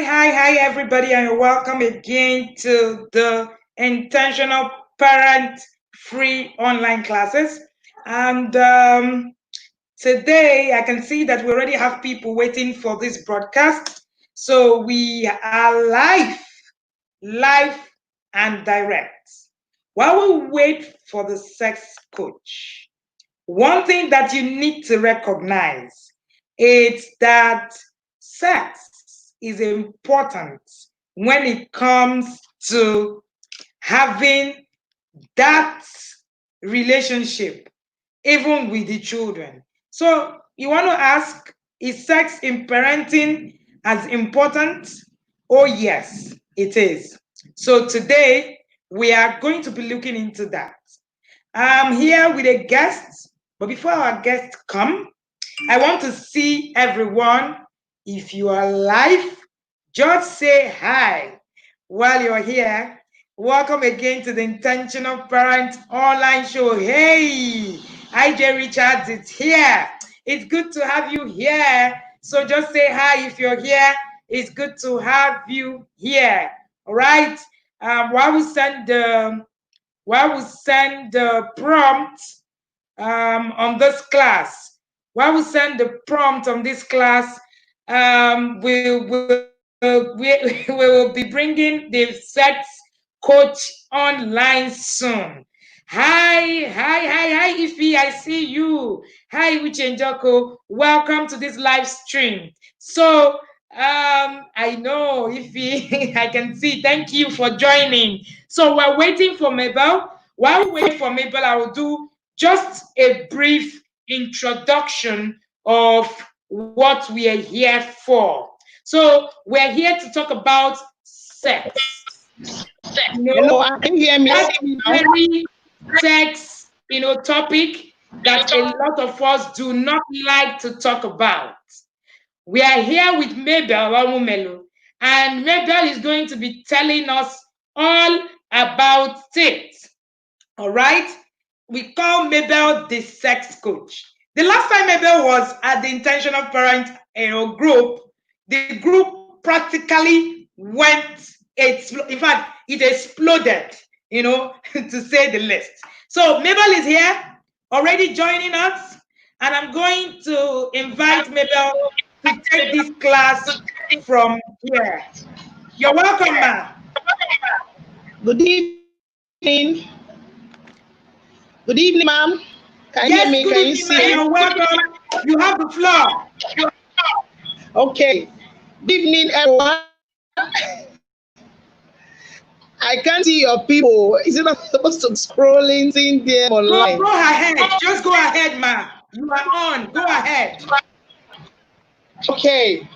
Hi, everybody, and welcome again to the Intentional Parent Free Online Classes. And today I can see that we already have people waiting for this broadcast. So we are live and direct. While we wait for the sex coach, one thing that you need to recognize is that sex is important when it comes to having that relationship, even with the children. So you want to ask, is sex in parenting as important? Oh, yes, it is. So today we are going to be looking into that. I'm here with a guest, but before our guests come, I want to see everyone. If you are live, just say hi while you're here. Welcome again to the Intentional Parent Online Show. Hey, IJ Richards, it's here. It's good to have you here. So just say hi if you're here. It's good to have you here. All right. While we send the prompt on this class. While we send the prompt on this class, we will be bringing the sex coach online soon. Hi, Ify, I see you. Hi, Uchenjoko. Welcome to this live stream. So, I know, Ify, I can see. Thank you for joining. So, we're waiting for Mabel. While we wait for Mabel, I will do just a brief introduction of what we are here for. So we're here to talk about sex. Hello, can you hear me? That's a very sex, topic that a lot of us do not like to talk about. We are here with Mabel Wamumelu, and Mabel is going to be telling us all about it. All right? We call Mabel the sex coach. The last time Mabel was at the Intentional Parent group, the group practically went, in fact, it exploded, to say the least. So Mabel is here, already joining us, and I'm going to invite Mabel to take this class from here. You're welcome, ma. Good evening. Good evening, ma'am. Can you hear me? Can you see me? You're welcome. You have the floor. Okay. Good evening, everyone. I can't see your people. Is it not supposed to be scrolling, seeing them online? Go ahead. Just go ahead, ma. You are on. Go ahead. Okay.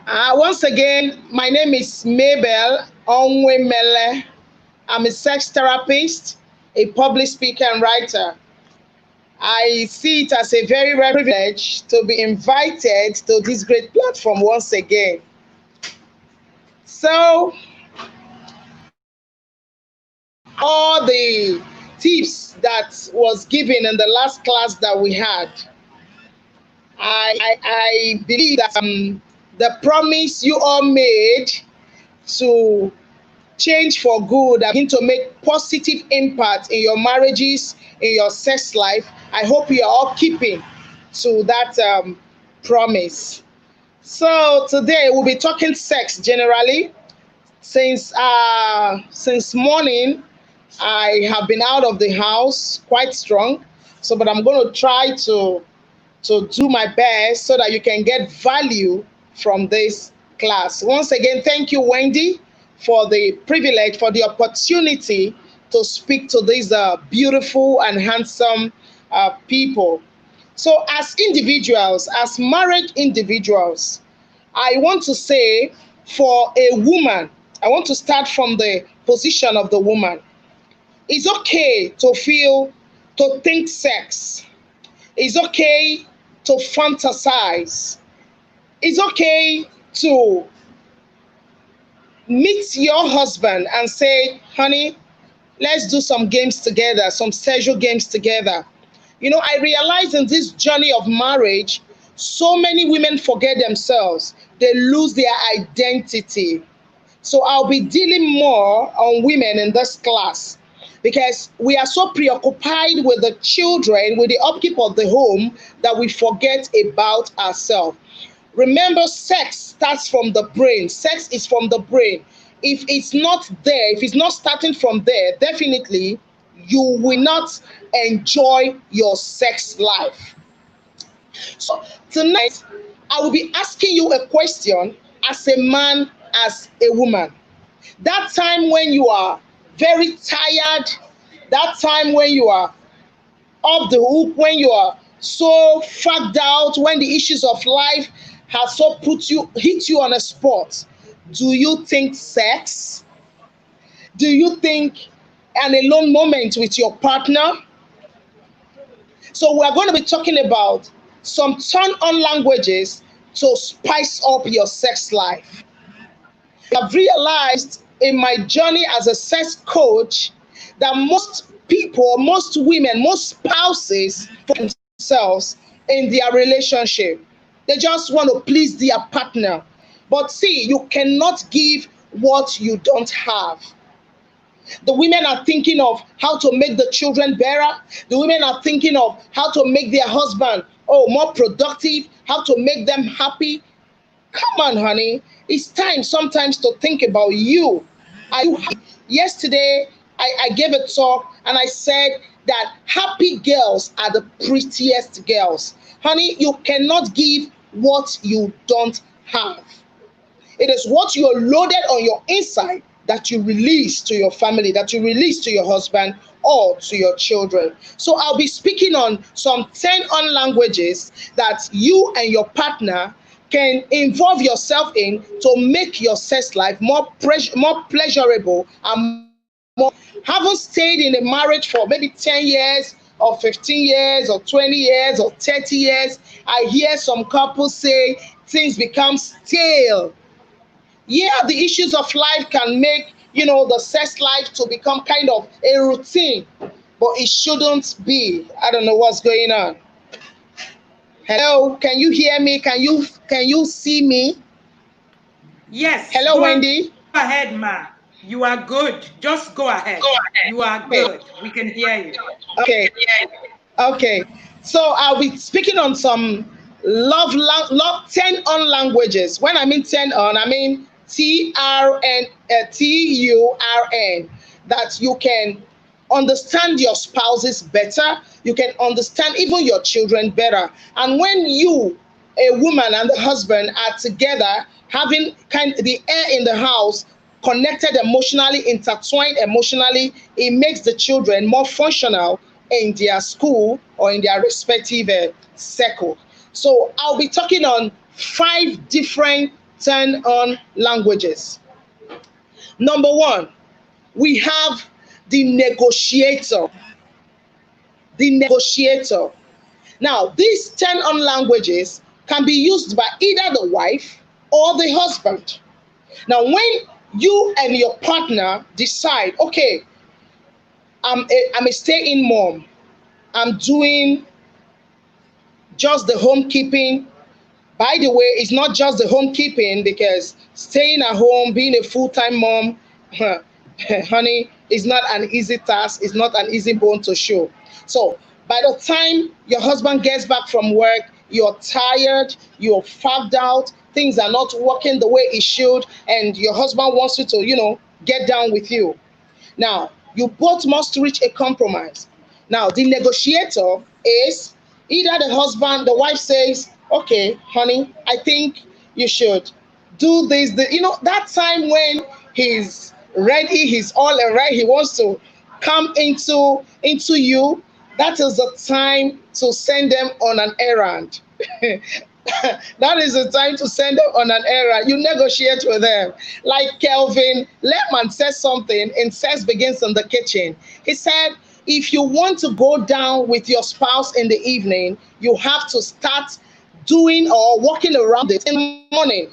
Once again, my name is Mabel Onwemele. I'm a sex therapist, a public speaker, and writer. I see it as a very rare privilege to be invited to this great platform once again. So, all the tips that was given in the last class that we had, I believe that the promise you all made to change for good and begin to make positive impact in your marriages, in your sex life, I hope you are all keeping to that promise. So today we'll be talking sex generally. Since morning, I have been out of the house quite strong. So, but I'm going to try to do my best so that you can get value from this class. Once again, thank you, Wendy, for the privilege, for the opportunity to speak to these beautiful and handsome people. So as individuals, as married individuals, I want to say for a woman, I want to start from the position of the woman. It's okay to think sex. It's okay to fantasize. It's okay to meet your husband and say, honey, let's do some games together, some sexual games together. I realize in this journey of marriage, So many women forget themselves. They lose their identity. So I'll be dealing more on women in this class because we are so preoccupied with the children, with the upkeep of the home, that we forget about ourselves. Remember, sex starts from the brain. Sex is from the brain. If it's not there, if it's not starting from there, definitely you will not enjoy your sex life. So tonight, I will be asking you a question as a man, as a woman. That time when you are very tired, that time when you are off the hook, when you are so fagged out, when the issues of life have so hit you on a spot, do you think sex? Do you think an alone moment with your partner? So we're going to be talking about some turn-on languages to spice up your sex life. I've realized in my journey as a sex coach that most people, most women, most spouses for themselves in their relationship. They just want to please their partner. But see, you cannot give what you don't have. The women are thinking of how to make the children better. The women are thinking of how to make their husband, more productive, how to make them happy. Come on, honey. It's time sometimes to think about you. Are you happy? Yesterday, I gave a talk and I said that happy girls are the prettiest girls. Honey, you cannot give what you don't have. It is what you're loaded on your inside that you release to your family, that you release to your husband or to your children. So I'll be speaking on some 10 on languages that you and your partner can involve yourself in to make your sex life more pleasurable and more. Haven't stayed in a marriage for maybe 10 years or 15 years or 20 years or 30 years. I hear some couples say things become stale. Yeah, the issues of life can make, the sex life to become kind of a routine, but it shouldn't be. I don't know what's going on. Hello, can you hear me? Can you see me? Yes. Hello, Wendy. Go ahead, ma. You are good. Just go ahead. You are good. We can hear you. Okay. Okay. So I'll be speaking on some love 10 on languages. When I mean 10 on, I mean TURN, that you can understand your spouses better, you can understand even your children better. And when you, a woman and the husband, are together, having kind of the air in the house, connected emotionally, intertwined emotionally, it makes the children more functional in their school or in their respective circle. So I'll be talking on 5 different turn-on languages. Number 1, we have the negotiator. The negotiator. Now, these turn-on languages can be used by either the wife or the husband. Now, when you and your partner decide, okay, I'm a stay-in mom, I'm doing just the homekeeping. By the way, it's not just the homekeeping, because staying at home, being a full-time mom, honey, is not an easy task. It's not an easy bone to show. So by the time your husband gets back from work, you're tired, you're fagged out, things are not working the way it should, and your husband wants you to, get down with you. Now, you both must reach a compromise. Now, the negotiator is either the husband, the wife says, okay, honey, I think you should do this. That time when he's ready, he's all right, he wants to come into you, that is the time to send them on an errand. That is the time to send them on an errand. You negotiate with them. Like Kelvin Lehman said something in Sex Begins in the Kitchen. He said, if you want to go down with your spouse in the evening, you have to start doing or walking around it in the morning.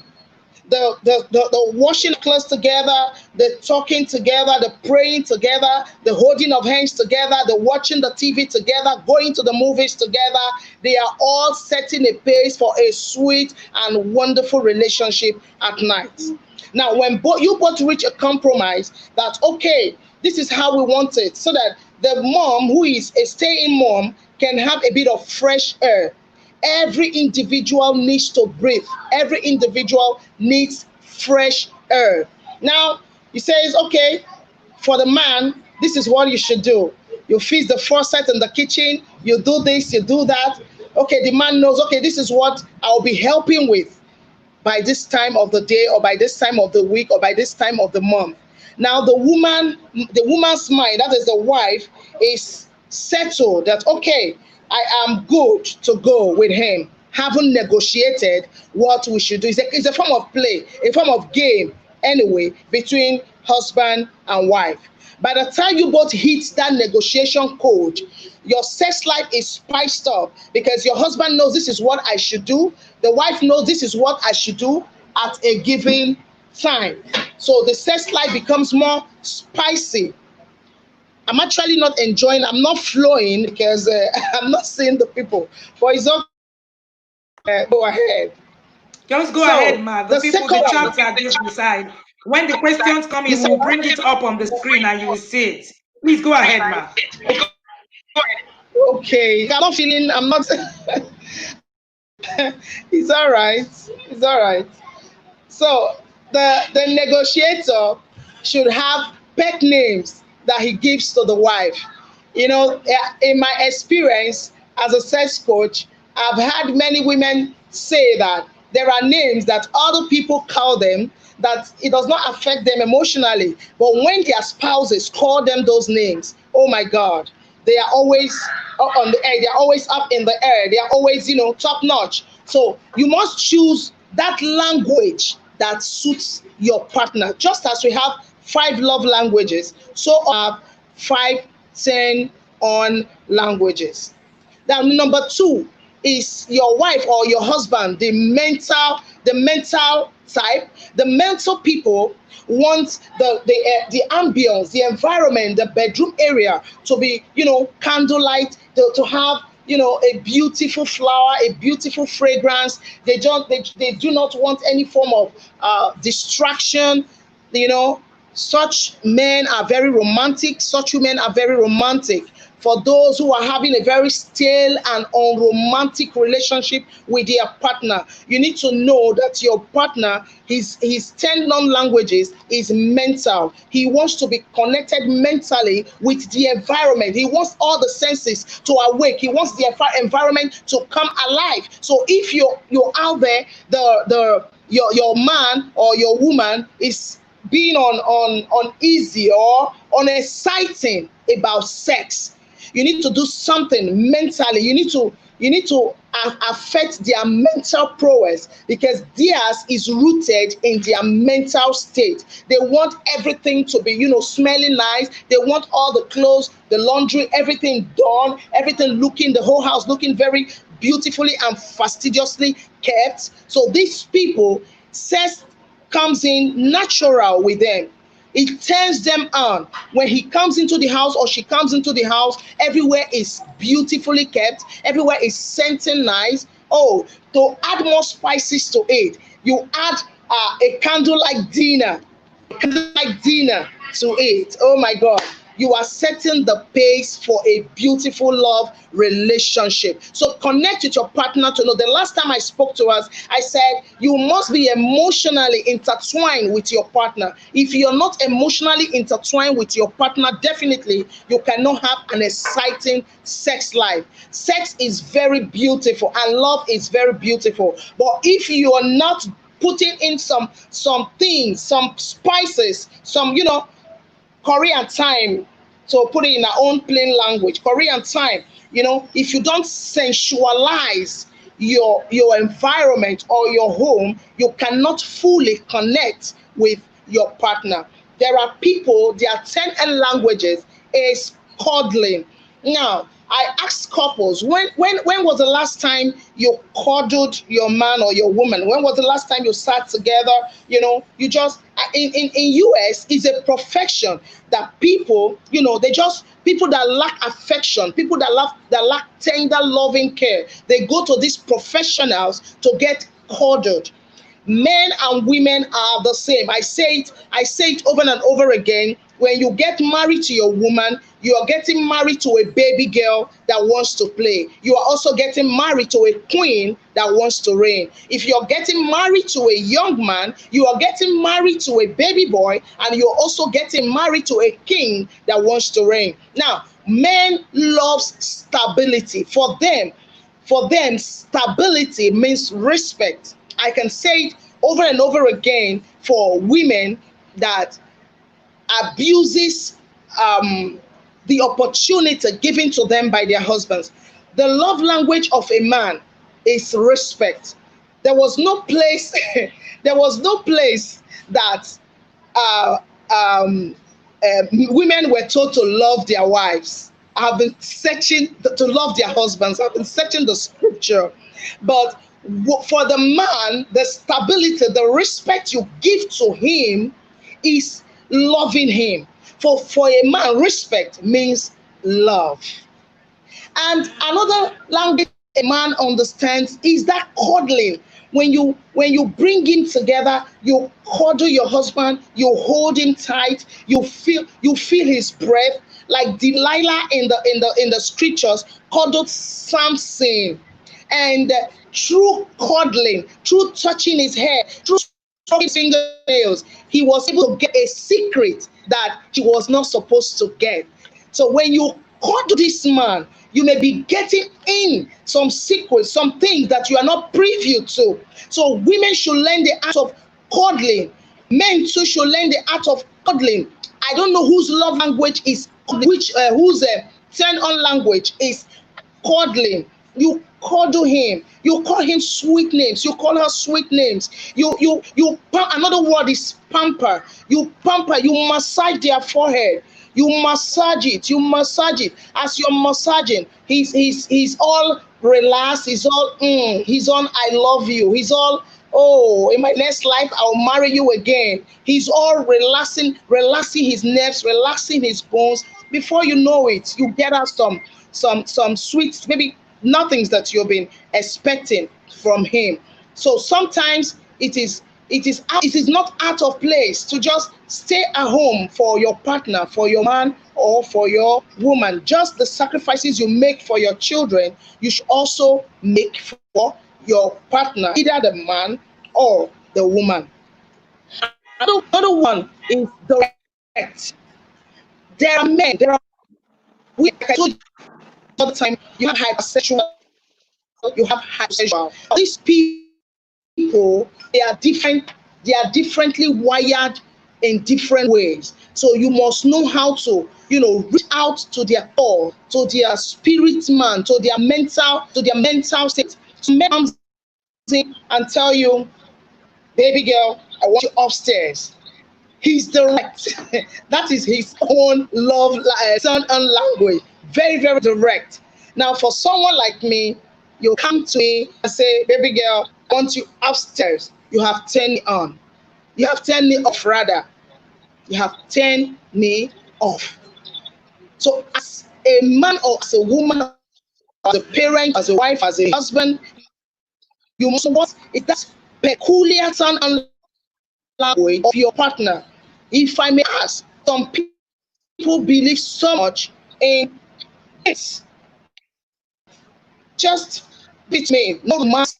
the washing clothes together, the talking together, the praying together, the holding of hands together, the watching the TV together, going to the movies together. They are all setting a pace for a sweet and wonderful relationship at night. Now, when you both reach a compromise that, okay, this is how we want it, so that the mom, who is a stay-in mom, can have a bit of fresh air. Every individual needs to breathe. Every individual needs fresh air. Now, he says, okay, for the man, this is what you should do. You fix the faucet in the kitchen, you do this, you do that. Okay, the man knows, okay, this is what I'll be helping with by this time of the day, or by this time of the week, or by this time of the month. Now the woman's mind, that is the wife, is settled that, okay, I am good to go with him, haven't negotiated what we should do. It's a form of play, a form of game anyway, between husband and wife. By the time you both hit that negotiation code, your sex life is spiced up, because your husband knows this is what I should do. The wife knows this is what I should do at a given time. So the sex life becomes more spicy. I'm actually not enjoying, I'm not flowing because I'm not seeing the people. But it's okay. Go ahead. Just go ahead, ma. The people, the chats are just beside. When the questions come, you will bring it up on the screen and you will see it. Please go ahead, ma. Okay. I'm not. It's all right. It's all right. So the negotiator should have pet names that he gives to the wife. You know, in my experience as a sex coach, I've had many women say that there are names that other people call them that it does not affect them emotionally. But when their spouses call them those names, oh my God, they are always up on the air. They are always up in the air. They are always, top notch. So you must choose that language that suits your partner. Just as we have 5 love languages, so have 5, 10 on languages. Now, number 2 is your wife or your husband, the mental type. The mental people want the ambience, the environment, the bedroom area to be, candlelight, to have, a beautiful flower, a beautiful fragrance. They do not want any form of distraction. Such men are very romantic. Such women are very romantic. For those who are having a very stale and unromantic relationship with their partner, you need to know that your partner, his 10 non-languages is mental. He wants to be connected mentally with the environment. He wants all the senses to awake. He wants the environment to come alive. So if you're out there, your man or your woman is being uneasy or unexciting about sex, you need to do something mentally. You need to affect their mental prowess, because theirs is rooted in their mental state. They want everything to be, smelling nice. They want all the clothes, the laundry, everything done, everything looking, the whole house looking very beautifully and fastidiously kept. So these people, sex comes in natural with them. It turns them on. When he comes into the house or she comes into the house, everywhere is beautifully kept. Everywhere is scenting nice. Oh, to add more spices to it, you add a candlelight dinner. To it. Oh my God. You are setting the pace for a beautiful love relationship. So connect with your partner to know. The last time I spoke to us, I said you must be emotionally intertwined with your partner. If you're not emotionally intertwined with your partner, definitely you cannot have an exciting sex life. Sex is very beautiful and love is very beautiful. But if you are not putting in some things, some spices, some, Korean time, to put it in our own plain language, Korean time, if you don't sensualize your environment or your home, you cannot fully connect with your partner. There are people, their 10 languages is cuddling. Now, I ask couples, when was the last time you cuddled your man or your woman? When was the last time you sat together? You know, you just in US is a profession that people, you know, they just people that lack affection, people that lack tender, loving care. They go to these professionals to get cuddled. Men and women are the same. I say it over and over again. When you get married to your woman, you are getting married to a baby girl that wants to play. You are also getting married to a queen that wants to reign. If you're getting married to a young man, you are getting married to a baby boy, and you're also getting married to a king that wants to reign. Now, men love stability. For them, stability means respect. I can say it over and over again for women that abuses the opportunity given to them by their husbands. The love language of a man is respect. There was no place, there was no place that women were told to love their wives. I've been searching to love their husbands. I've been searching the scripture, but for the man, the stability, the respect you give to him is loving him. For a man, respect means love. And another language a man understands is that cuddling. When you bring him together, you cuddle your husband, you hold him tight, you feel his breath, like Delilah in the scriptures cuddled Samson. And through cuddling, through touching his hair, through his fingernails, he was able to get a secret that he was not supposed to get. So when you cuddle this man, you may be getting in some secrets, some things that you are not privy to. So women should learn the art of cuddling. Men too should learn the art of cuddling. I don't know whose love language is whose turn-on language is cuddling. You cuddle him. You call him sweet names. You call her sweet names. Another word is pamper. You pamper. You massage their forehead. You massage it. You massage it. As you're massaging, he's all relaxed. He's all he's on I love you. He's all, oh, in my next life I'll marry you again. He's all relaxing his nerves, relaxing his bones. Before you know it, you get out some sweet, maybe nothings that you've been expecting from him. So sometimes it is not out of place to just stay at home for your partner, for your man or for your woman. Just the sacrifices you make for your children, you should also make for your partner, either the man or the woman. Another one is direct. There are men, like I told you all the time, you have hypersexual, you have hypersexual. These people, they are differently wired in different ways. So you must know how to, reach out to their core, to their spirit man, to their mental state. So men comes in and tell you, baby girl, I want you upstairs. He's direct. That is his own love and language. Very, very direct. Now, for someone like me, you come to me and say, baby girl, I want you upstairs. You have 10 me on. You have 10 me off, rather. You have 10 me off. So as a man or as a woman, as a parent, as a wife, as a husband, you must what is that peculiar sound and language of your partner. If I may ask, some people believe so much in this. Just beat me, no mask,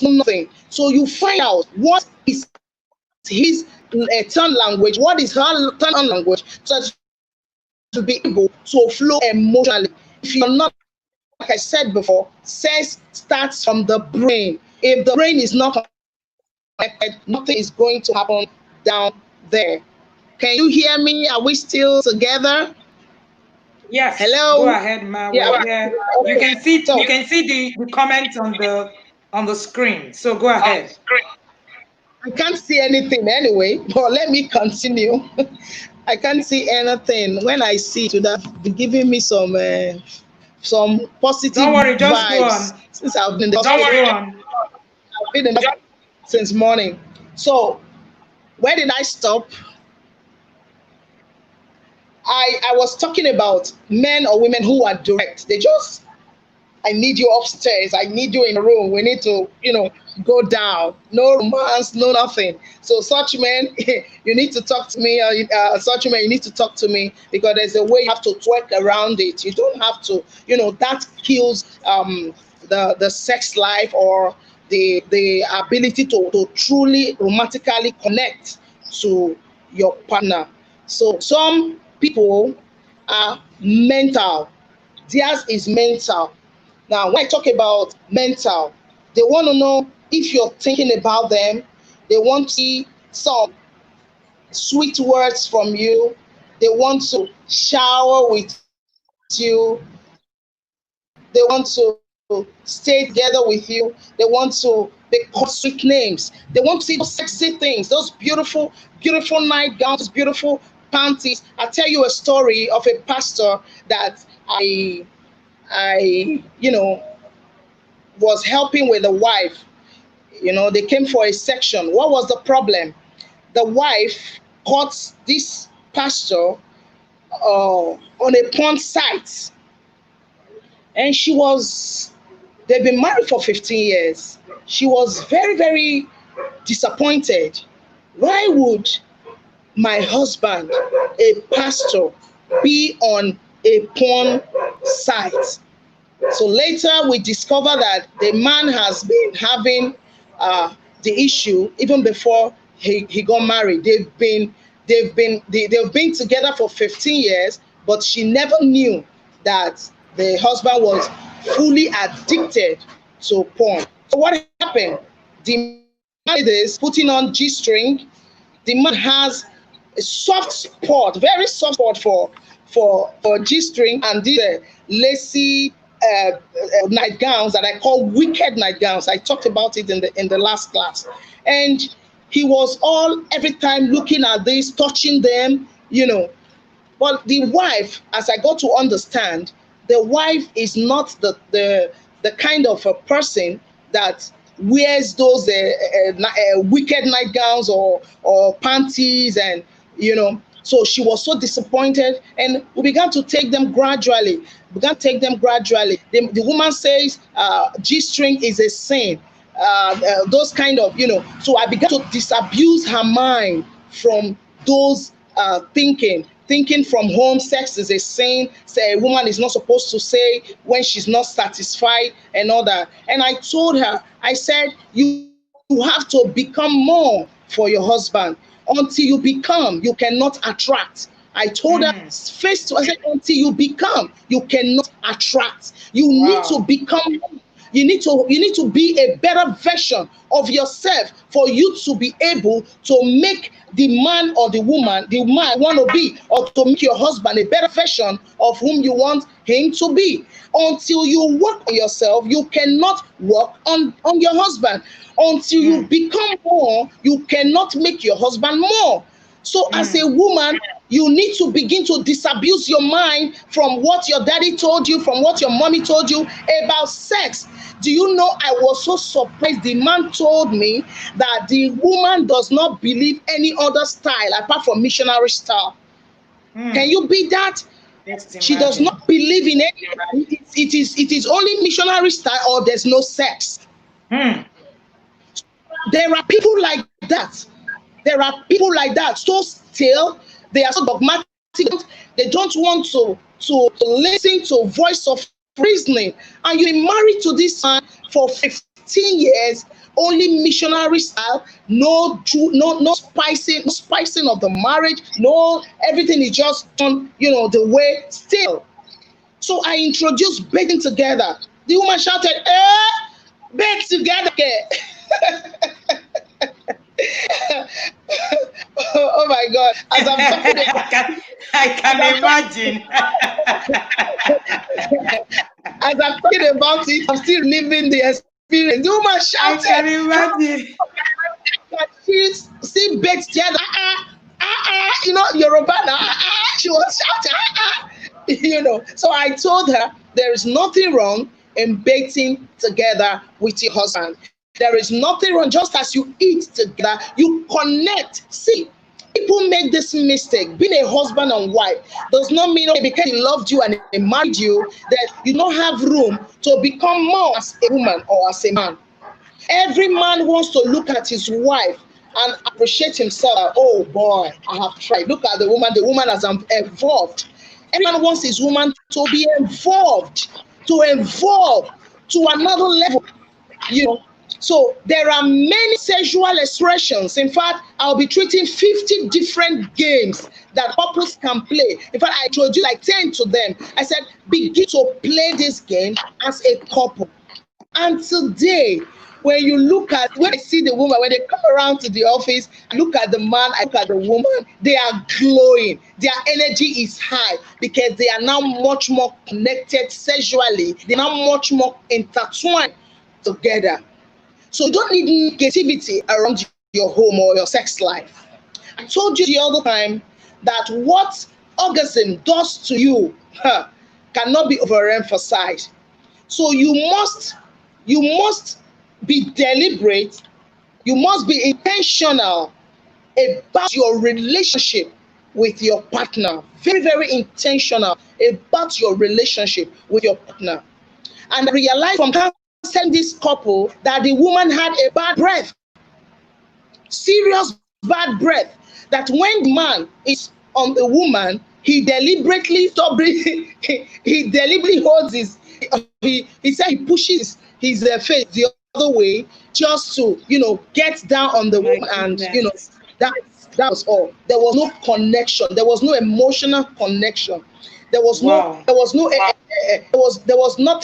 no nothing. So you find out what is his turn language, what is her turn on language, so that to be able to flow emotionally. If you're not, like I said before, sex starts from the brain. If the brain is not connected, nothing is going to happen down there. Can you hear me? Are we still together? Yes. Hello. Go ahead, ma. Yeah. You can see the comments on the screen. So go ahead. I can't see anything anyway, but let me continue. I can't see anything. When I see it, would have been giving me some some positive Don't worry, just go vibes on. since I've been in the Don't hospital. worry, go on. I've been in the hospital since morning. So where did I stop? I was talking about men or women who are direct. They just, I need you upstairs. I need you in the room. We need to, go down. No romance, no nothing. So such men, you need to talk to me. Such men, you need to talk to me, because there's a way you have to twerk around it. You don't have to, that kills the sex life, or the ability to truly romantically connect to your partner. So some people are mental. Theirs is mental. Now, when I talk about mental, they want to know if you're thinking about them. They want to see some sweet words from you. They want to shower with you. They want to stay together with you. They want to be called sweet names. They want to see those sexy things, those beautiful night gowns, beautiful panties. I'll tell you a story of a pastor that I was helping with a wife. They came for a section. What was the problem? The wife caught this pastor on a porn site, and they've been married for 15 years. She was very, very disappointed. Why would my husband, a pastor, be on a porn site? So later we discover that the man has been having the issue even before he got married. They've been together for 15 years, but she never knew that the husband was fully addicted to porn. So what happened? The man is putting on G-string. The man has a soft spot, very soft spot for G-string and these lacy nightgowns that I call wicked nightgowns. I talked about it in the last class, and he was all every time looking at this, touching them. But the wife, as I got to understand, the wife is not the kind of a person that wears those wicked nightgowns or panties, and so she was so disappointed, and we began to take them gradually. The woman says G-string is a sin. Those kind of, so I began to disabuse her mind from those thinking from home sex is a sin. Say a woman is not supposed to say when she's not satisfied and all that. And I told her, I said, you have to become more for your husband. Until you become, you cannot attract. I told her face to, I said, until you become, you cannot attract. You need to become. You need to be a better version of yourself for you to be able to make the man or the woman want to be, or to make your husband a better version of whom you want him to be. Until you work on yourself, you cannot work on your husband. Until you become more, you cannot make your husband more. So as a woman, you need to begin to disabuse your mind from what your daddy told you, from what your mommy told you about sex. Do you know, I was so surprised. The man told me that the woman does not believe any other style apart from missionary style. Can you beat that? She does not believe in any. It is only missionary style, or there's no sex. There are people like that. So still, they are so dogmatic. They don't want to listen to voice of reasoning. And you've been married to this man for 15 years, only missionary style, no spicing of the marriage, no, everything is just done, the way still. So I introduced bathing together. The woman shouted, bathe together. Oh my God! As I'm talking about, I can imagine. As I'm talking about it, I'm still living the experience. The woman shouted, I can imagine. She see baked together. Yoruba. She was shouting. So I told her, There is nothing wrong in bathing together with your husband. There is nothing wrong. Just as you eat together, you connect. See, people make this mistake. Being a husband and wife does not mean, okay, because he loved you and he married you, that you don't have room to become more as a woman or as a man. Every man wants to look at his wife and appreciate himself. Oh boy, I have tried. Look at the woman. The woman has evolved. Every man wants his woman to be involved, to evolve to another level. You know, so there are many sexual expressions. In fact, I'll be treating 50 different games that couples can play. In fact, I introduced like 10 to them. I said, begin to play this game as a couple. And today, when you look at, when I see the woman, when they come around to the office, I look at the man, I look at the woman, they are glowing. Their energy is high because they are now much more connected sexually. They're now much more intertwined together. So you don't need negativity around your home or your sex life. I told you the other time that what orgasm does to you cannot be overemphasized. So you must be deliberate. You must be intentional about your relationship with your partner. Very, very intentional about your relationship with your partner. And I realized from counseling this couple that the woman had a bad breath, serious bad breath. That when the man is on the woman, he deliberately stop breathing. He deliberately holds his. He said he pushes his face the other way just to, get down on the woman, and that was all. There was no connection. There was no emotional connection. There was nothing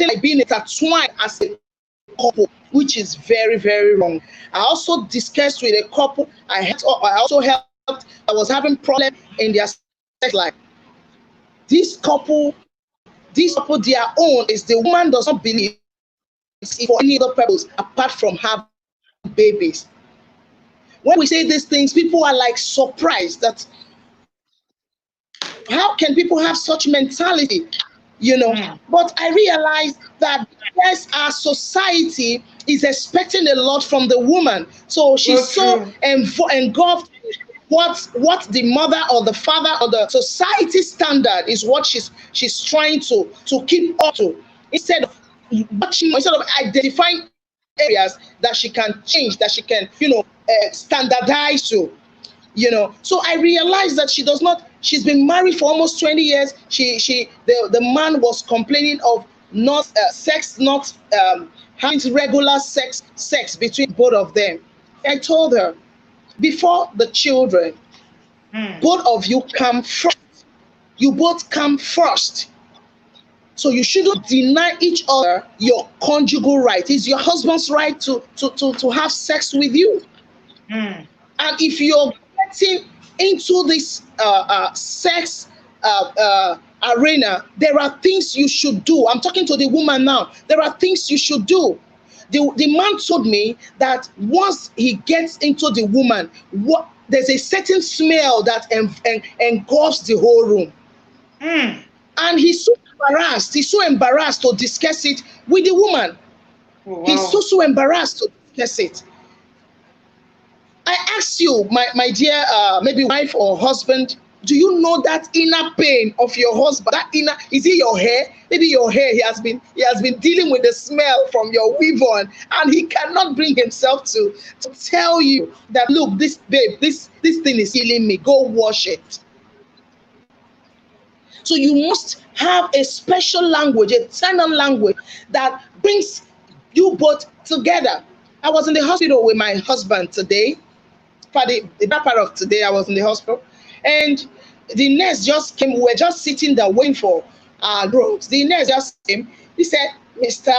like being intertwined as a couple, which is very, very wrong. I also discussed with a couple. I also helped. I was having problems in their sex life. This couple, their own is the woman does not believe for any other purpose apart from having babies. When we say these things, people are like surprised that how can people have such mentality, But I realized that yes, our society is expecting a lot from the woman, so she's so engulfed. What the mother or the father or the society standard is what she's trying to keep up to, instead of identifying areas that she can change, that she can standardize to. So I realized that she's been married for almost 20 years. The man was complaining of not having regular sex between both of them. I told her, before the children, both of you come first. You both come first. So you shouldn't deny each other your conjugal right. It's your husband's right to have sex with you. And if you're getting into this sex arena, there are things you should do. I'm talking to the woman now. There are things you should do. The man told me that once he gets into the woman, there's a certain smell that engulfs the whole room. And he's so embarrassed. He's so embarrassed to discuss it with the woman. Oh, wow. He's so embarrassed to discuss it. I ask you, my dear, maybe wife or husband, do you know that inner pain of your husband? That inner, is it your hair? Maybe your hair. He has been dealing with the smell from your weave on, and he cannot bring himself to tell you that, look, this thing is killing me. Go wash it. So you must have a special language, a tenor language that brings you both together. I was in the hospital with my husband today. That part of today, I was in the hospital, and the nurse just came. We were just sitting there waiting for our drugs. The nurse just came. He said, "Mr.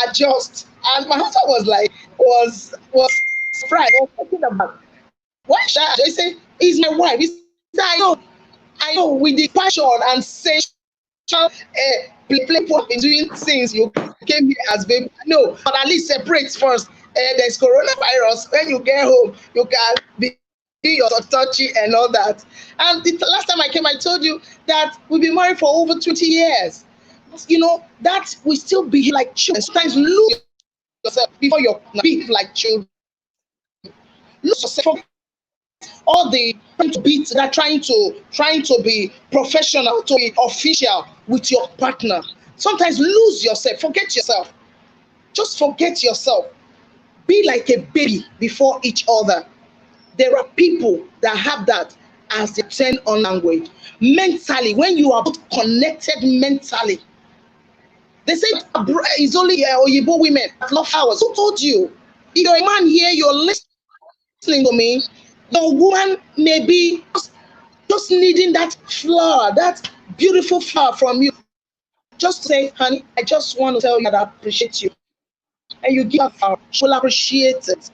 Adjust," and my husband was like, was surprised. I was talking about, why should I? He said, "He's my wife." He said, I know, with the passion and sexual play doing things, you came here as baby. No, but at least separate first. There's coronavirus. When you get home, you can be your touchy and all that. And the last time I came, I told you that we've been married for over 20 years. you know, that we still behave like children. Sometimes lose yourself before you behave like children. Lose yourself. All the trying to beat that, trying to be professional, to be official with your partner. Sometimes lose yourself. Forget yourself. Just forget yourself. Be like a baby before each other. There are people that have that as the turn on language. Mentally, when you are both connected mentally, they say it's only Oyibo women that love flowers. Who told you? If you're a man here, you're listening to me, your woman may be just needing that flower, that beautiful flower from you. Just say, honey, I just want to tell you that I appreciate you. And you give her flower, she will appreciate it.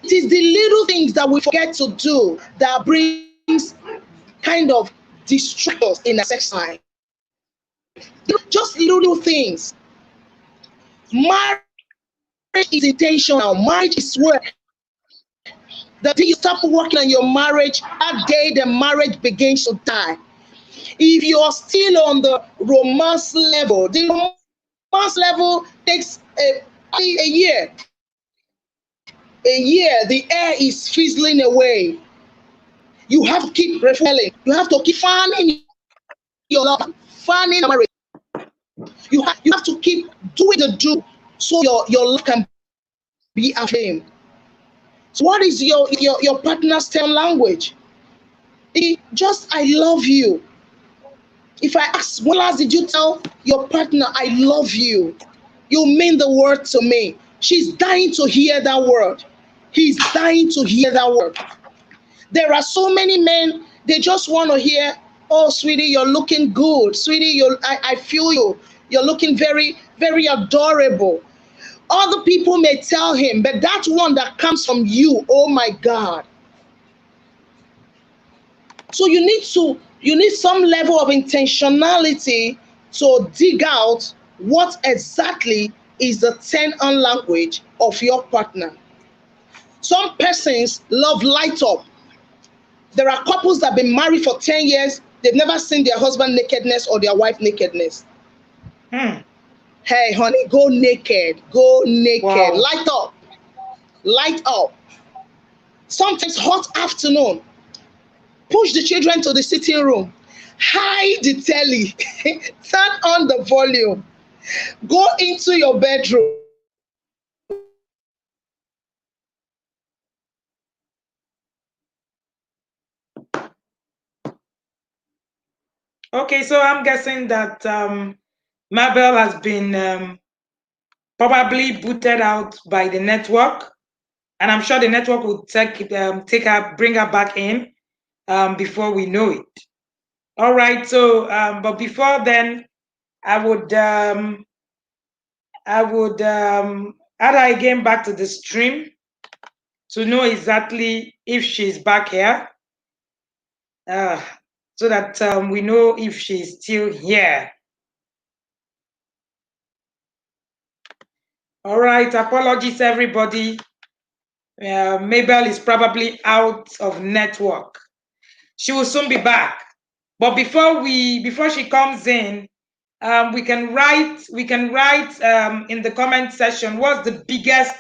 It is the little things that we forget to do that brings kind of distract us in a sex life. Just little things. Marriage is intentional. Marriage is work. The day you stop working on your marriage, that day the marriage begins to die. If you are still on the romance level, the romance level takes a year. A year, the air is fizzling away. You have to keep refilling. You have to keep fanning your love, fanning your marriage. You have to keep doing the do so your love can be aflame. So what is your partner's turn language? Just I love you. If I ask, when last did you tell your partner I love you? You mean the word to me. She's dying to hear that word. He's dying to hear that word. There are so many men, they just want to hear, oh, sweetie, you're looking good. Sweetie, I feel you. You're looking very, very adorable. Other people may tell him, but that one that comes from you, oh my God. So you need some level of intentionality to dig out what exactly is the turn-on language of your partner. Some persons love light up. There are couples that have been married for 10 years, they've never seen their husband nakedness or their wife nakedness. Hey, honey, go naked. Go naked. Wow. Light up. Light up. Sometimes hot afternoon, push the children to the sitting room. Hide the telly. Turn on the volume. Go into your bedroom. Okay, so I'm guessing that Mabel has been probably booted out by the network, and I'm sure the network will bring her back in before we know it. All right, so but before then, I would add her again back to the stream to know exactly if she's back here, so that we know if she's still here. All right, apologies everybody. Mabel is probably out of network. She will soon be back. But before she comes in, we can write in the comment section what's the biggest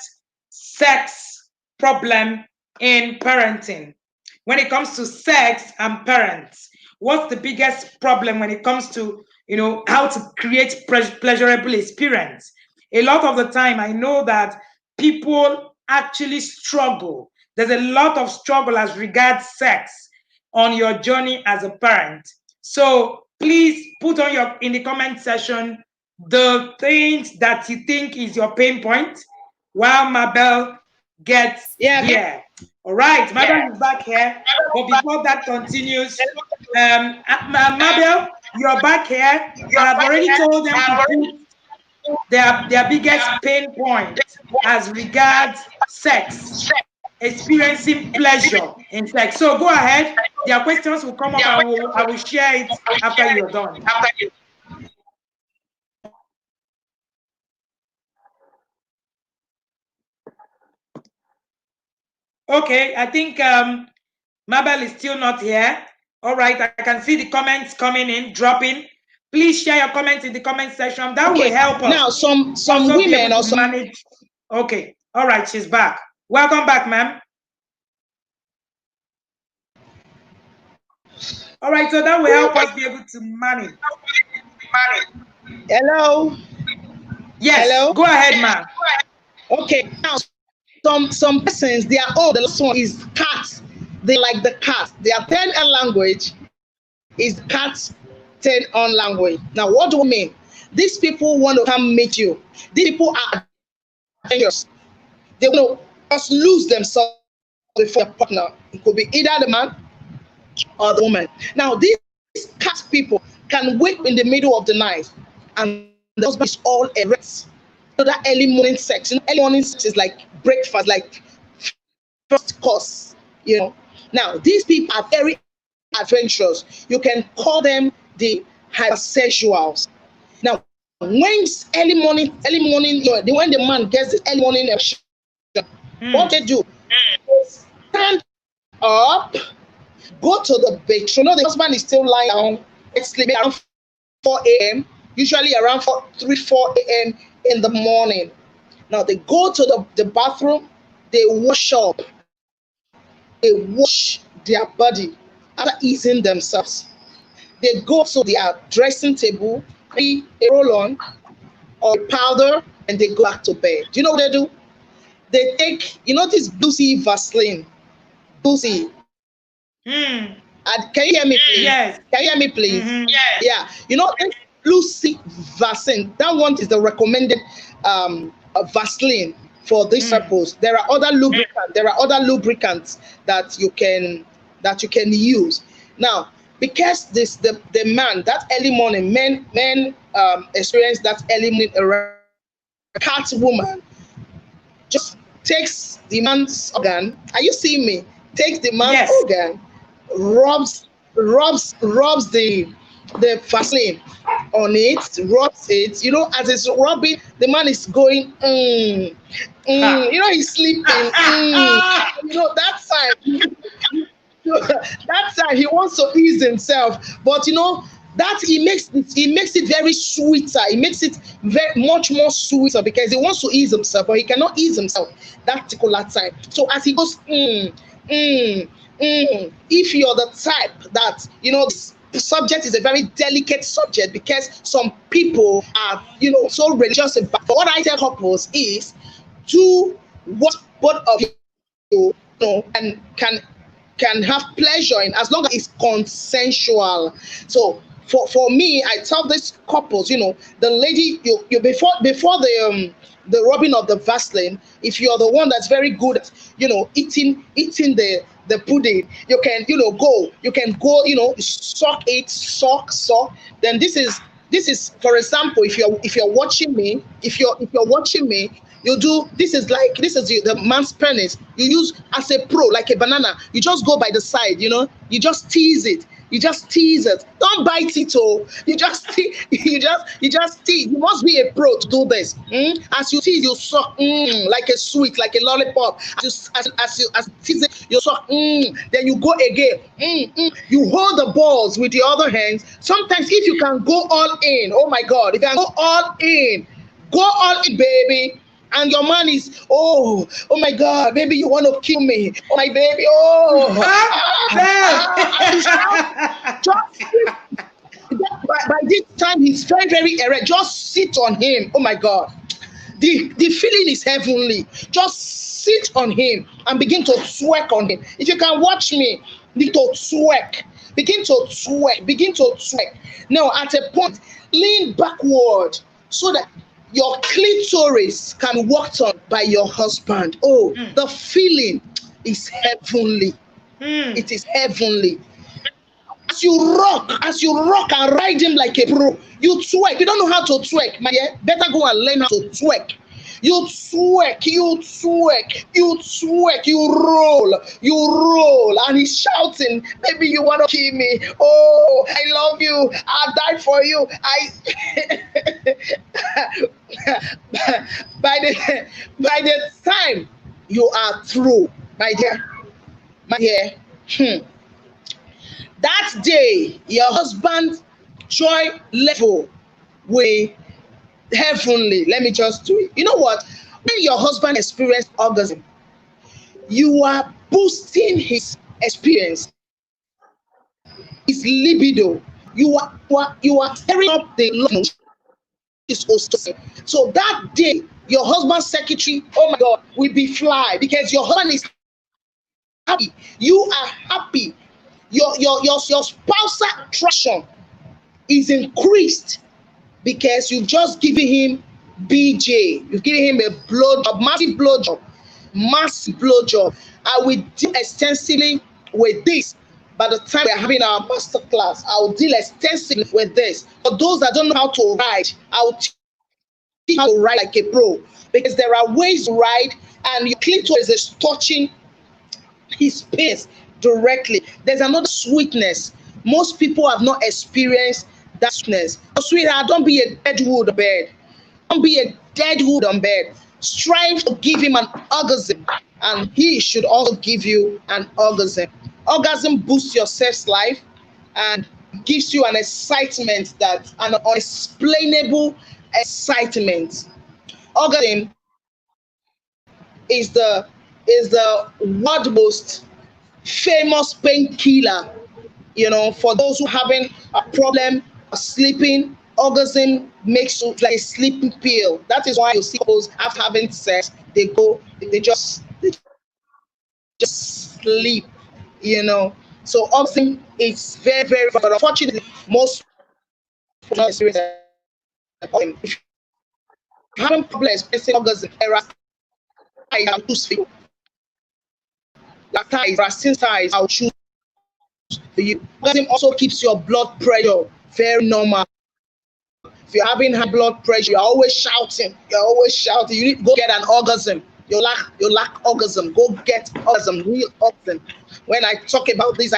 sex problem in parenting. When it comes to sex and parents, what's the biggest problem when it comes to how to create pleasurable experience? A lot of the time, I know that people actually struggle. There's a lot of struggle as regards sex on your journey as a parent. So please put on in the comment section the things that you think is your pain point while Mabel gets here. All right, Mabel is back here. But before that continues, Mabel, you're back here. I've already told them to put their biggest pain point as regards sex, experiencing pleasure in sex. So go ahead. Their questions will come up and I will share it after you're done. Okay, I think Mabel is still not here. All right, I can see the comments coming in, dropping. Please share your comments in the comment section. That will help us. Now, some women also manage. Okay. All right. She's back. Welcome back, ma'am. All right. So that will help us be able to manage. Hello. Yes. Hello. Go ahead, ma'am. Okay. Now, some persons, they are the last one is cats. They like the cat. Their 10 language is cat 10 on language. Now, what do we mean? These people want to come meet you. These people are dangerous. They want to just lose themselves before their partner. It could be either the man or the woman. Now, these cat people can wake in the middle of the night and the husband is all erect. So that early morning sex, early morning sex is like breakfast, like first course, Now, these people are very adventurous. You can call them the hypersexuals. Now, when early morning, when the man gets the early morning action, what they do? They stand up, go to the bedroom. The husband is still lying down, it's sleeping around 4 a.m., usually around 4 a.m. in the morning. Now, they go to the bathroom, they wash up, they wash their body after easing themselves. They go to their dressing table, maybe a roll-on or powder, and they go back to bed. Do you know what they do? They take, this Bluesy Vaseline. Bluesy. Can you hear me, please? Yes. Can you hear me, please? Yes. Yeah. Bluesy Vaseline. That one is the recommended Vaseline for this purpose. There are other lubricants. There are other lubricants that you can use. Now, because the man that early morning, men experience that early morning. A cat woman just takes the man's organ. Are you seeing me? Takes the man's organ, rubs the Vaseline on it, rubs it. As it's rubbing, the man is going, he's sleeping. That time he wants to ease himself, but that he makes it very sweeter. He makes it very much more sweeter because he wants to ease himself, but he cannot ease himself that particular time. So as he goes, if you're the type that the subject is a very delicate subject because some people are so religious about. What I tell couples is do what both of you and can have pleasure in, as long as it's consensual. So for me, I tell these couples, the lady, you before the rubbing of the Vaseline, if you're the one that's very good at eating the pudding, you can go, suck it, then this is for example, if you're watching me, you do this is the man's penis. You use as a pro, like a banana. You just go by the side, you just tease it. Don't bite it. You just tease. You must be a pro to do this. As you tease, you suck like a sweet, like a lollipop. As you tease it, you suck. Then you go again. You hold the balls with the other hands. Sometimes if you can go all in, oh my God, if you can go all in, baby. And your man is, oh my God, baby, you want to kill me. Oh my baby, by this time he's very, very erect. Just sit on him. Oh my God. The feeling is heavenly. Just sit on him and begin to twerk on him. If you can watch me, begin to twerk. Begin to twerk. Now, at a point, lean backward so that your clitoris can walk on by your husband. The feeling is heavenly. It is heavenly. As you rock and ride him like a pro, you twerk. You don't know how to twerk, my dear. Better go and learn how to twerk. You twerk, you roll, and he's shouting, baby, you want to kill me? Oh, I love you, I'll die for you. By the time you are through, my dear, that day your husband joy level will heavenly. Let me just do it. You know what? When your husband experiences orgasm, you are boosting his experience, his libido. You are stirring up the love. So that day, your husband's secretary, oh my God, will be fly because your husband is happy. You are happy. Your spousal attraction is increased because you've just given him BJ. You've given him a blowjob, massive blowjob. I will deal extensively with this. By the time we're having our master class, I'll deal extensively with this. For those that don't know how to ride, I'll teach you how to ride like a pro. Because there are ways to ride, and your clitoris is touching his penis directly. There's another sweetness. Most people have not experienced that sweetness. So, sweetheart, don't be a dead wood on bed. Don't be a dead wood on bed. Strive to give him an orgasm, and he should also give you an orgasm. Orgasm boosts your sex life and gives you an excitement, that an unexplainable excitement. Orgasm is the world most famous painkiller. You know, for those who having a problem sleeping, orgasm makes you like a sleeping pill. That is why you see couples after having sex, they just sleep. You know, so orgasm is very, very, but unfortunately, most people not experience orgasm. If you having problems experiencing orgasm, there are I can choose for you. I'll choose for you. Orgasm also keeps your blood pressure very normal. If you're having high blood pressure, you're always shouting. You need to go get an orgasm. You lack orgasm. Go get orgasm, real orgasm. When I talk about this,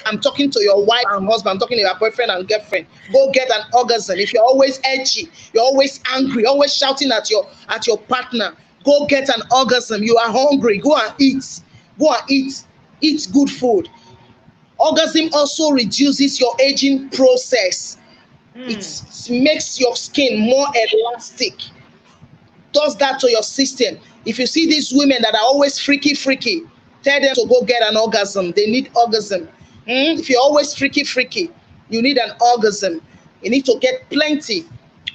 I'm talking to your wife and husband, I'm talking to your boyfriend and girlfriend. Go get an orgasm. If you're always edgy, you're always angry, always shouting at your partner, go get an orgasm. You are hungry, go and eat. Eat good food. Orgasm also reduces your aging process. It makes your skin more elastic. Does that to your system. If you see these women that are always freaky, tell them to go get an orgasm. They need orgasm. If you're always freaky, you need an orgasm. You need to get plenty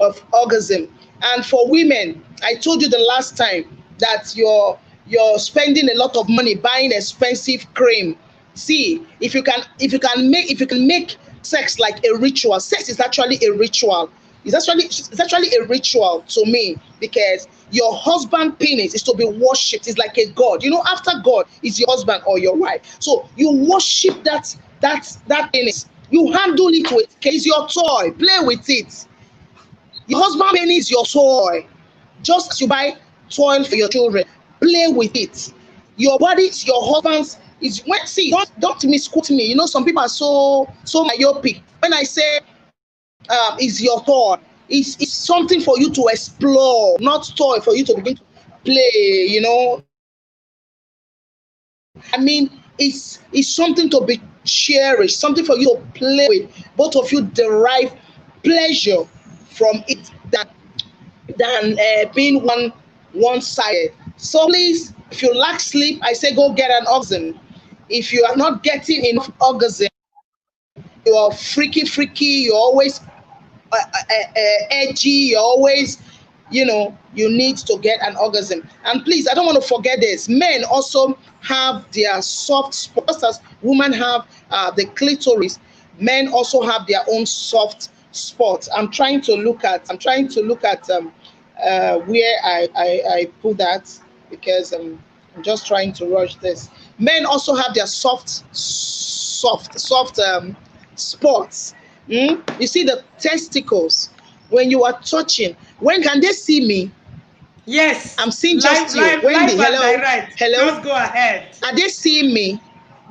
of orgasm. And for women, I told you the last time that you're spending a lot of money buying expensive cream. See, if you can make sex like a ritual. Sex is actually a ritual. It's actually a ritual to me, because your husband penis is to be worshipped. It's like a god. You know, after God is your husband or your wife. So you worship that penis. You handle it with. It's your toy. Play with it. Your husband penis is your toy. Just as you buy toy for your children, play with it. Your body is your husband's. Don't misquote me. You know, some people are so myopic. When I say is your toy, it's something for you to explore, not toy for you to begin to play. You know, I mean, it's something to be cherished, something for you to play with. Both of you derive pleasure from it than being one-sided. So please, if you lack sleep, I say go get an orgasm. If you are not getting enough orgasm, you are freaky, you're always edgy, you're always, you need to get an orgasm. And please, I don't want to forget this. Men also have their soft spots, as women have the clitoris. Men also have their own soft spots. I'm trying to look at where I put that, because I'm just trying to rush this. Men also have their soft spots. You see the testicles when you are touching. When can they see me? Yes. I'm seeing just you. Wendy, hello. Just go ahead. Are they seeing me?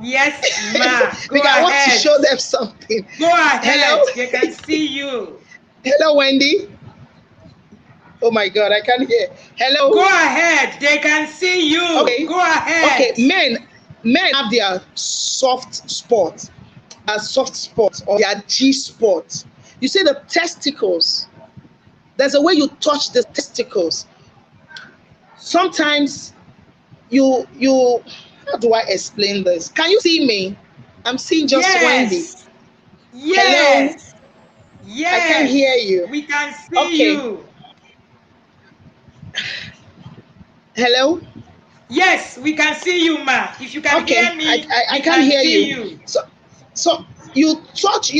Yes, ma. Go because ahead. I want to show them something. Go ahead. Hello. They can see you. Hello, Wendy. Oh my God, I can't hear. Hello. Go ahead. They can see you. Okay. Go ahead. Okay, men have their soft spot, or their G spot. You see the testicles. There's a way you touch the testicles. Sometimes you how do I explain this? Can you see me? I'm seeing just Wendy. Yes. Hello? Yes. I can't hear Yes. you. We can see Okay. you. Hello? Yes, we can see you, ma. If you can Okay. hear me, I we can't can hear see you. you. So you touch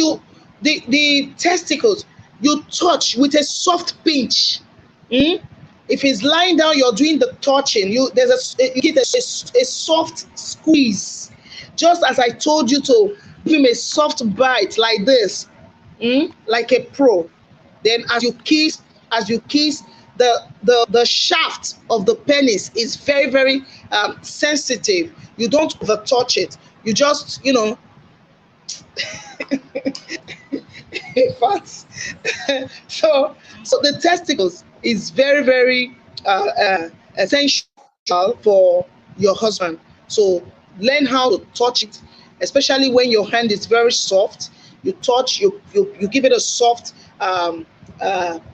the testicles, you touch with a soft pinch. If he's lying down, you're doing the touching. You get a soft squeeze, just as I told you to give him a soft bite like this, like a pro. Then as you kiss, the shaft of the penis is very very sensitive. You don't over touch it. You just fast. So the testicles is very very essential for your husband. So learn how to touch it, especially when your hand is very soft. You touch, you give it a soft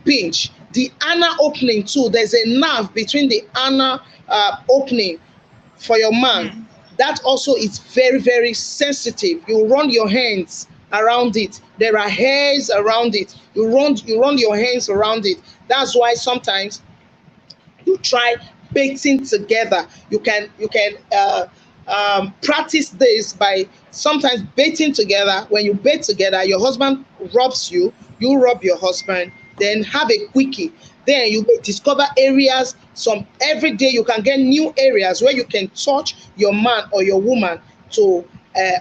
pinch. The anal opening too. There's a nerve between the anal opening for your man. Mm. That also is very very sensitive. You run your hands around it. There are hairs around it. You run your hands around it. That's why sometimes you try bathing together. You can practice this by sometimes bathing together. When you bathe together, your husband rubs you, you rub your husband, then have a quickie. Then you discover areas. Some every day you can get new areas where you can touch your man or your woman to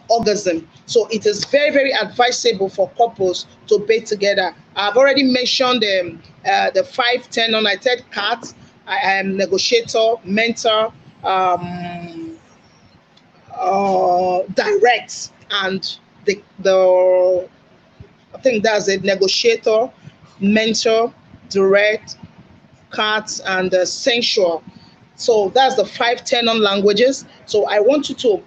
orgasm. So it is very very advisable for couples to bathe together. I've already mentioned the 5 10 on. I said cat. I am negotiator, mentor, direct, and the I think that's it. Negotiator, mentor, direct, cards, and sensual. So that's the 5 10 on languages. So I want you to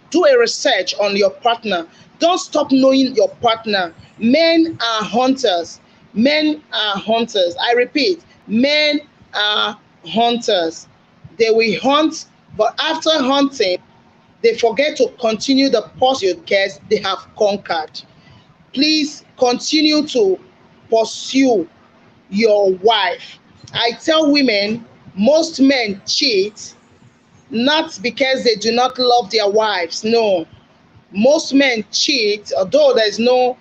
do a research on your partner. Don't stop knowing your partner. Men are hunters. Men are hunters. I repeat, men are hunters. They will hunt, but after hunting, they forget to continue the pursuit because they have conquered. Please continue to pursue your wife. I tell women, most men cheat not because they do not love their wives. No, most men cheat, although there's no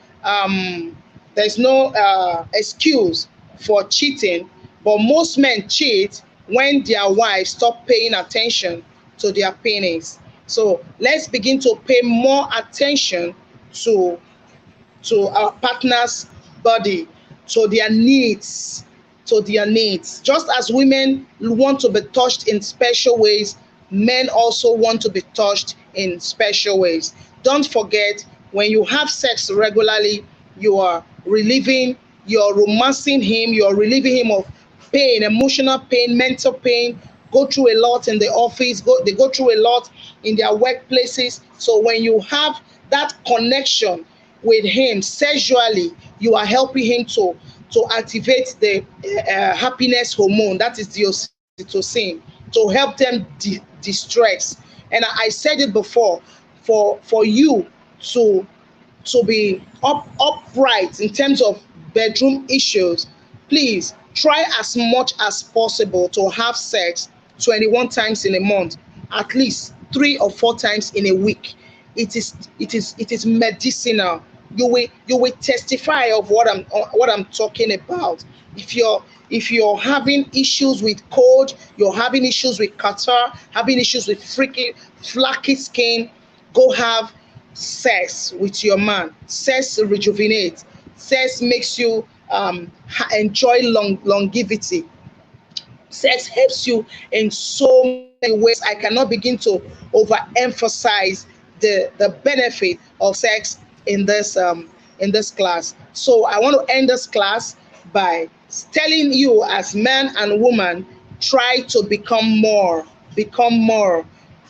excuse for cheating, but most men cheat when their wives stop paying attention to their penis. So let's begin to pay more attention to our partner's body, to their needs, Just as women want to be touched in special ways, men also want to be touched in special ways. Don't forget, when you have sex regularly, you are relieving, you're romancing him, you're relieving him of pain, emotional pain, mental pain. Go through a lot in the office, they go through a lot in their workplaces. So when you have that connection with him sexually, you are helping him to activate the happiness hormone, that is the oxytocin, to help them de-stress. And I said it before, for you to be upright in terms of bedroom issues, please try as much as possible to have sex 21 times in a month, at least 3 or 4 times in a week. It is medicinal. You will testify of what I'm talking about. If you're having issues with cold, you're having issues with catarrh, having issues with freaky flaky skin, go have sex with your man. Sex rejuvenates. Sex makes you enjoy longevity. Sex helps you in so many ways. I cannot begin to overemphasize the benefit of sex in this class. So I want to end this class by telling you, as man and woman, try to become more. Become more.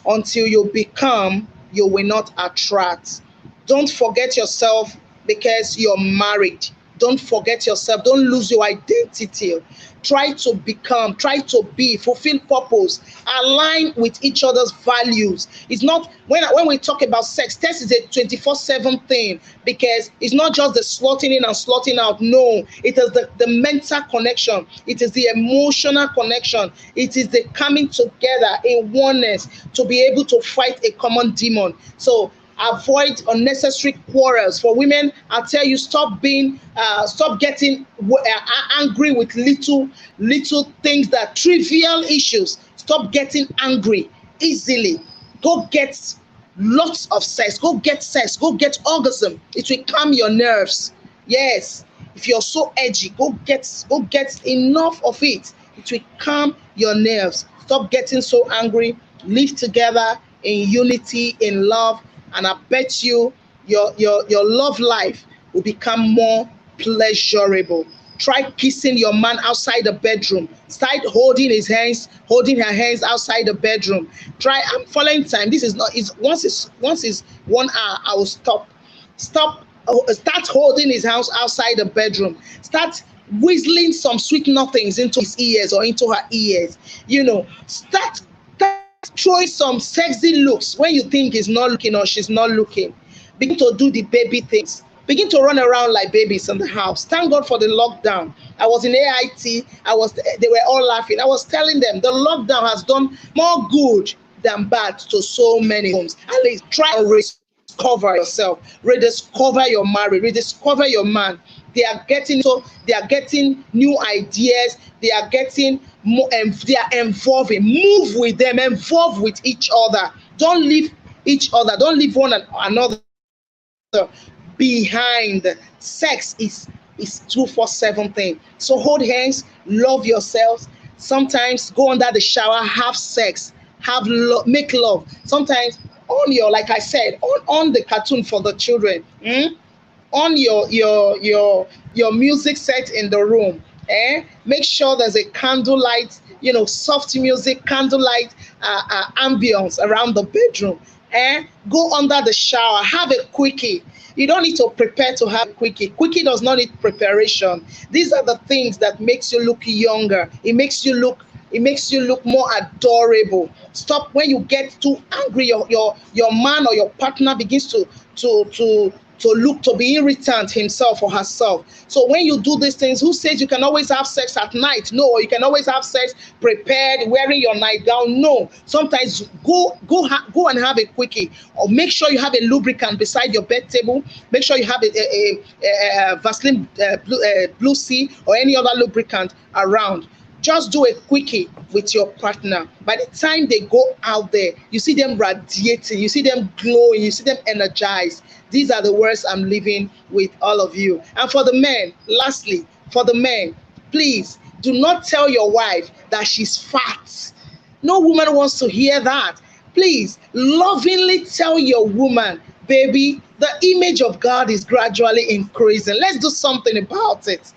Until you become, you will not attract. Don't forget yourself. because you're married. Don't forget yourself. Don't lose your identity. Try to become, try to be, fulfill purpose, align with each other's values. It's not, when we talk about sex is a 24/7 thing, because it's not just the slotting in and slotting out. No, it is the mental connection. It is the emotional connection. It is the coming together in oneness to be able to fight a common demon. So avoid unnecessary quarrels. For women, I'll tell you, stop getting angry with little things, that trivial issues. Stop getting angry easily. Go get lots of sex. Go get sex. Go get orgasm. It will calm your nerves. Yes. If you're so edgy, go get enough of it. It will calm your nerves. Stop getting so angry. Live together in unity, in love. And I bet you your love life will become more pleasurable. Try kissing your man outside the bedroom. Start holding his hands, holding her hands outside the bedroom. Try. I'm following time. This is not. Once it's 1 hour, I will stop. Start holding his hands outside the bedroom. Start whistling some sweet nothings into his ears or into her ears. Start throwing some sexy looks when you think he's not looking or she's not looking. Begin to do the baby things. Begin to run around like babies in the house. Thank God for the lockdown. I was in AIT. They were all laughing. I was telling them the lockdown has done more good than bad to so many homes. At least try to rediscover yourself, rediscover your marriage, rediscover your man. They are getting new ideas. They are getting more, and they are evolving. Move with them, involve with each other. Don't leave each other. Don't leave one another behind. Sex is 24/7 thing. So hold hands, love yourselves. Sometimes go under the shower, have sex, make love. Sometimes on your, like I said, on the cartoon for the children. On your music set in the room. Make sure there's a candlelight, soft music, candlelight ambience around the bedroom. Go under the shower, have a quickie. You don't need to prepare to have a quickie. Quickie does not need preparation. These are the things that makes you look younger. It makes you look more adorable. Stop when you get too angry. Your man or your partner begins to be irritant himself or herself. So when you do these things, who says you can always have sex at night? No. Or you can always have sex prepared, wearing your nightgown? No. Sometimes go and have a quickie, or make sure you have a lubricant beside your bed table. Make sure you have a Vaseline Blue Sea or any other lubricant around. Just do a quickie with your partner. By the time they go out there, you see them radiating, you see them glowing, you see them energized. These are the words I'm leaving with all of you. And for the men, lastly, for the men, please do not tell your wife that she's fat. No woman wants to hear that. Please lovingly tell your woman, baby, the image of God is gradually increasing. Let's do something about it.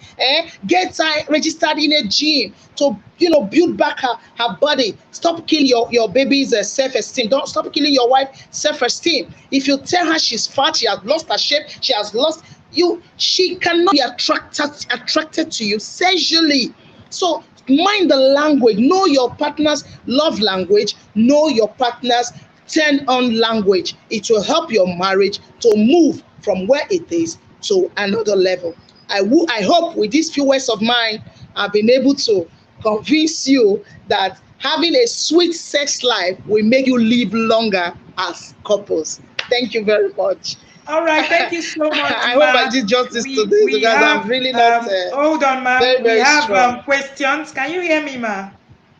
Get her registered in a gym to build back her body. Stop killing your baby's self-esteem. Don't stop killing your wife's self-esteem. If you tell her she's fat, she has lost her shape, she has lost you, she cannot be attracted to you sexually. So mind the language. Know your partner's love language. Know your partner's turn on language. It will help your marriage to move from where it is to another level. I hope with these few words of mine, I've been able to convince you that having a sweet sex life will make you live longer as couples. Thank you very much. All right, thank you so much. I hope I did justice to this, because I'm really not. Hold on, ma. Very, very we have strong. Questions. Can you hear me, ma?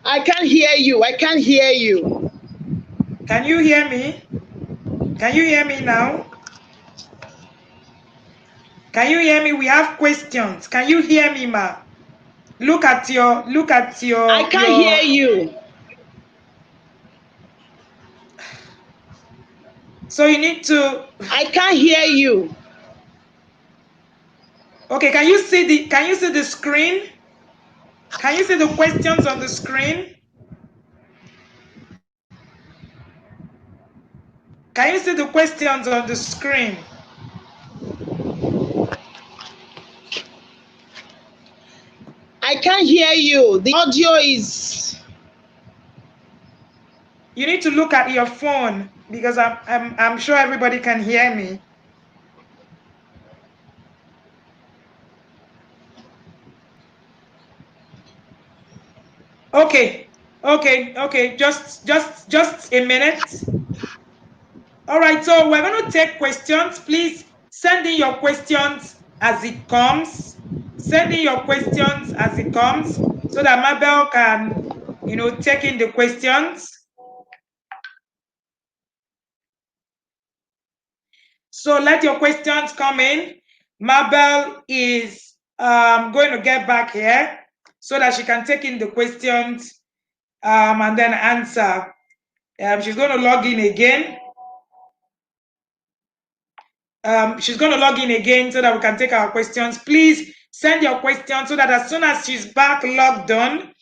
I can't hear you. I can't hear you. Can you hear me? Can you hear me now? Can you hear me? We have questions. Can you hear me, ma? Look at your. I can't hear you. So you need to. I can't hear you. Okay, can you see the screen? Can you see the questions on the screen? Can you see the questions on the screen? can't hear you. The audio is. You need to look at your phone because I'm sure everybody can hear me. Okay. Just a minute. All right, so we're going to take questions. Please send in your questions as it comes. Send in your questions as it comes so that Mabel can, take in the questions. So let your questions come in. Mabel is going to get back here so that she can take in the questions and then answer. She's going to log in again. She's going to log in again so that we can take our questions. Please send your questions so that as soon as she's back logged on,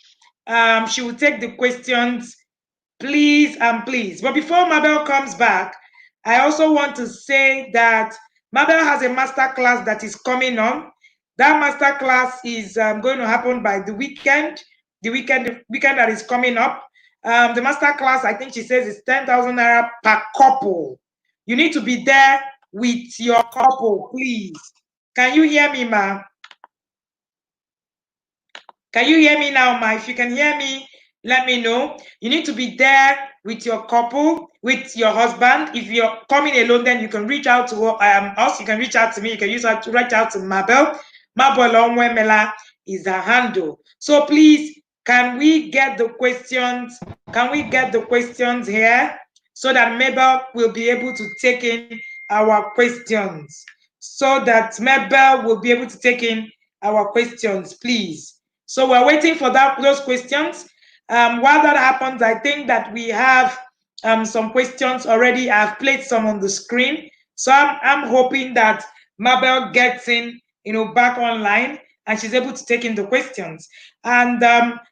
she will take the questions, please and please. But before Mabel comes back, I also want to say that Mabel has a master class that is coming on. That master class is going to happen by the weekend that is coming up. The master class, I think she says, is 10,000 naira per couple. You need to be there with your couple, please. Can you hear me, ma? Can you hear me now, ma? If you can hear me, let me know. You need to be there with your couple, with your husband. If you're coming alone, then you can reach out to us. You can reach out to me. You can reach out to Mabel. Mabel Onwemela is a handle. So please, can we get the questions? Can we get the questions here so that Mabel will be able to take in our questions? So that Mabel will be able to take in our questions, please. So we're waiting for those questions. While that happens, I think that we have some questions already. I've played some on the screen. So I'm hoping that Mabel gets in, back online and she's able to take in the questions. And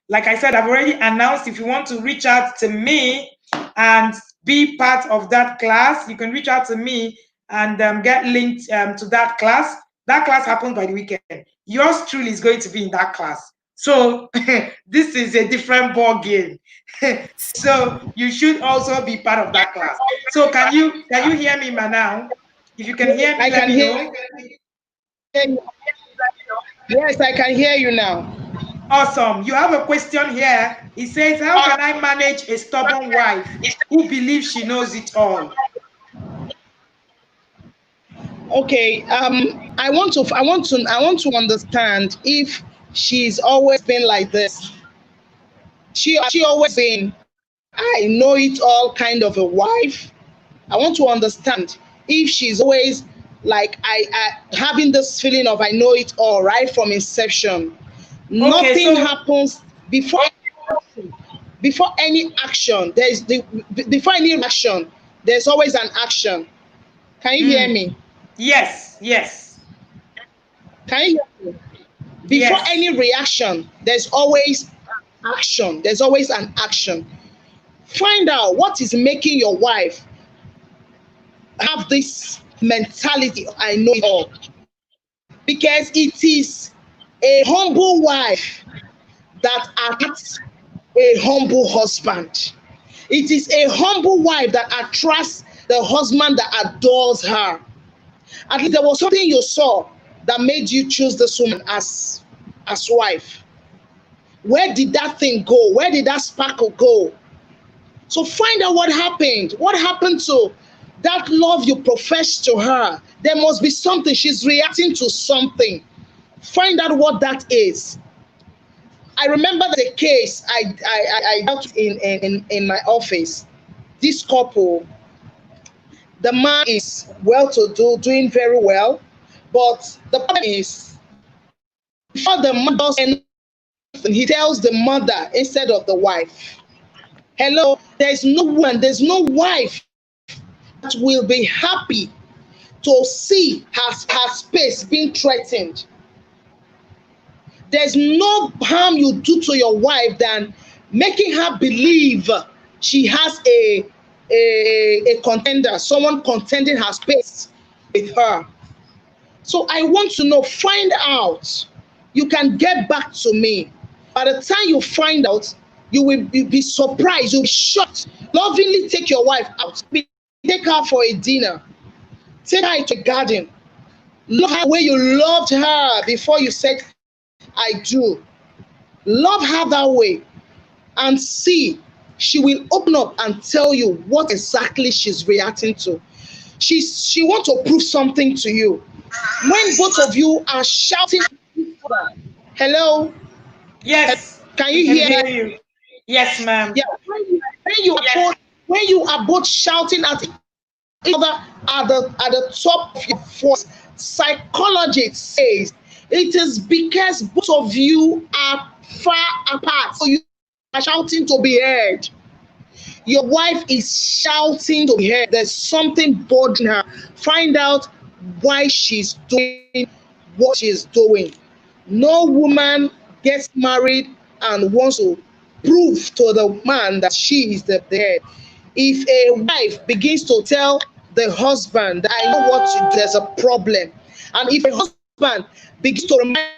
like I said, I've already announced, if you want to reach out to me and be part of that class, you can reach out to me and get linked to that class. That class happens by the weekend. Yours truly is going to be in that class. So this is a different ball game. So you should also be part of that class. So can you hear me, ma, now? If you can hear me, let me know. Yes, I can hear you now. Awesome. You have a question here. It says, how can I manage a stubborn wife who believes she knows it all? Okay, I want to understand if she's always been like this. She always been, I know it all kind of a wife. I want to understand if she's always like I having this feeling of I know it all right from inception. Okay, nothing happens before any action. Before any action, there's always an action. Can you hear me? Yes. Can you hear me? Before any reaction, there's always action. There's always an action. Find out what is making your wife have this mentality, I know it all. Because it is a humble wife that attracts a humble husband. It is a humble wife that attracts the husband that adores her. At least there was something you saw that made you choose this woman as wife. Where did that thing go? Where did that sparkle go? So find out what happened. What happened to that love you profess to her? There must be something. She's reacting to something. Find out what that is. I remember the case I dealt in my office. This couple, the man is well-to-do, doing very well, but the problem is, before the man does anything, he tells the mother instead of the wife. Hello, there's no one, there's no wife that will be happy to see her space being threatened. There's no harm you do to your wife than making her believe she has a contender, someone contending her space with her. So I want to know, find out. You can get back to me. By the time you find out, you will be surprised, you'll be shocked. Lovingly take your wife out. Take her for a dinner. Take her into a garden. Love her the way you loved her before you said, I do. Love her that way. And see, she will open up and tell you what exactly she's reacting to. She wants to prove something to you. When both of you are shouting, hello? Yes. Can you hear you? Yes, ma'am. Yeah. When you are both shouting at each other at the top of your voice, psychology says it is because both of you are far apart. So you are shouting to be heard. Your wife is shouting to be heard. There's something bothering her. Find out why she's doing what she's doing. No woman gets married and wants to prove to the man that she is the head. If a wife begins to tell the husband that I know what there's a problem, and if a husband begins to remind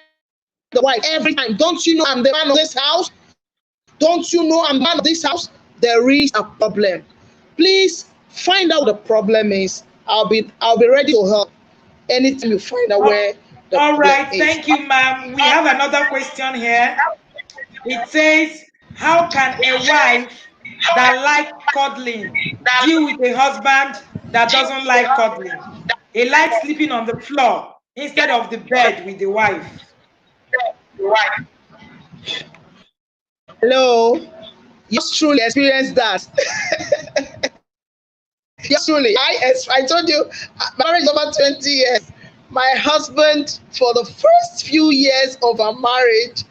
the wife every time, don't you know I'm the man of this house? Don't you know I'm the man of this house? There is a problem. Please find out what the problem is. I'll be ready to help anytime you find out where the all problem right, is. thank you, ma'am. We have another question here. It says, how can a wife that likes cuddling deal with a husband that doesn't like cuddling? He likes sleeping on the floor instead of the bed with the wife. Hello, you truly experienced that. Yes, truly. I told you, marriage over 20 years. My husband, for the first few years of our marriage,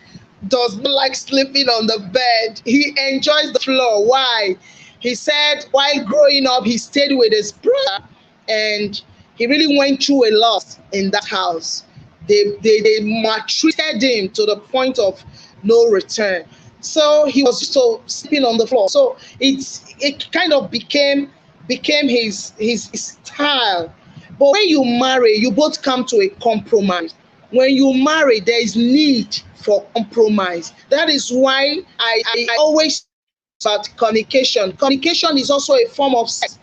does not like sleeping on the bed. He enjoys the floor. Why? He said while growing up, he stayed with his brother, and he really went through a lot in that house. They maltreated him to the point of no return. So he was so sleeping on the floor. So it kind of became his style. But when you marry, you both come to a compromise. When you marry, there is need for compromise. That is why I always about communication. Communication is also a form of sex.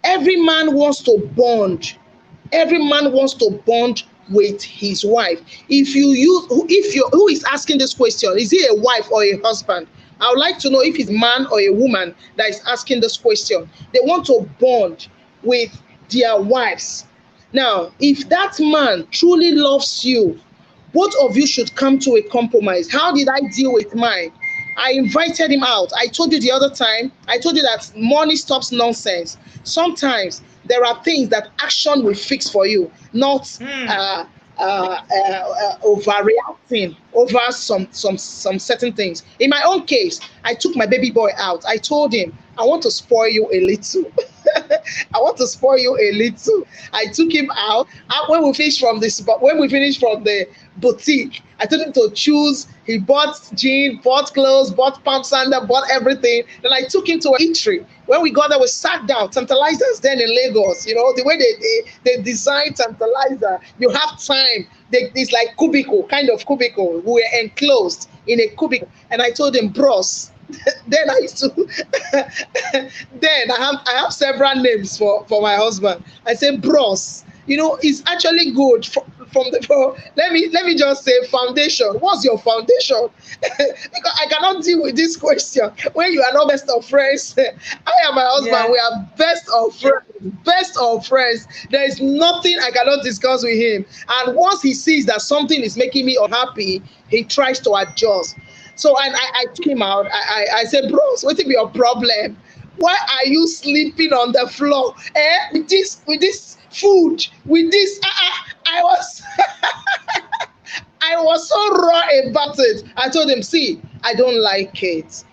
Every man wants to bond. Every man wants to bond with his wife. Who is asking this question? Is he a wife or a husband? I would like to know if it's a man or a woman that is asking this question. They want to bond with their wives. Now, if that man truly loves you, both of you should come to a compromise. How did I deal with mine? I invited him out. I told you the other time, I told you that money stops nonsense. Sometimes there are things that action will fix for you, not overreacting over some certain things. In my own case, I took my baby boy out. I told him, I want to spoil you a little. I want to spoil you a little. I took him out. When we finished from the boutique, I told him to choose. He bought jeans, bought clothes, bought pump sandal, bought everything. Then I took him to an eatery. When we got there, we sat down. Tantalizers then in Lagos, you know, the way they design Tantalizer, you have time. It's like kind of cubicle. We were enclosed in a cubicle. And I told him, bros, then I used to then I have several names for my husband. I say bros, you know, it's actually good let me just say foundation. What's your foundation? Because I cannot deal with this question when you are not best of friends. I and my husband, yeah, we are best of friends. There is nothing I cannot discuss with him, and once he sees that something is making me unhappy, he tries to adjust. So I took him out. I said, bros, what is your problem? Why are you sleeping on the floor? With this food, with this I was I was so raw about it. I told him, see, I don't like it.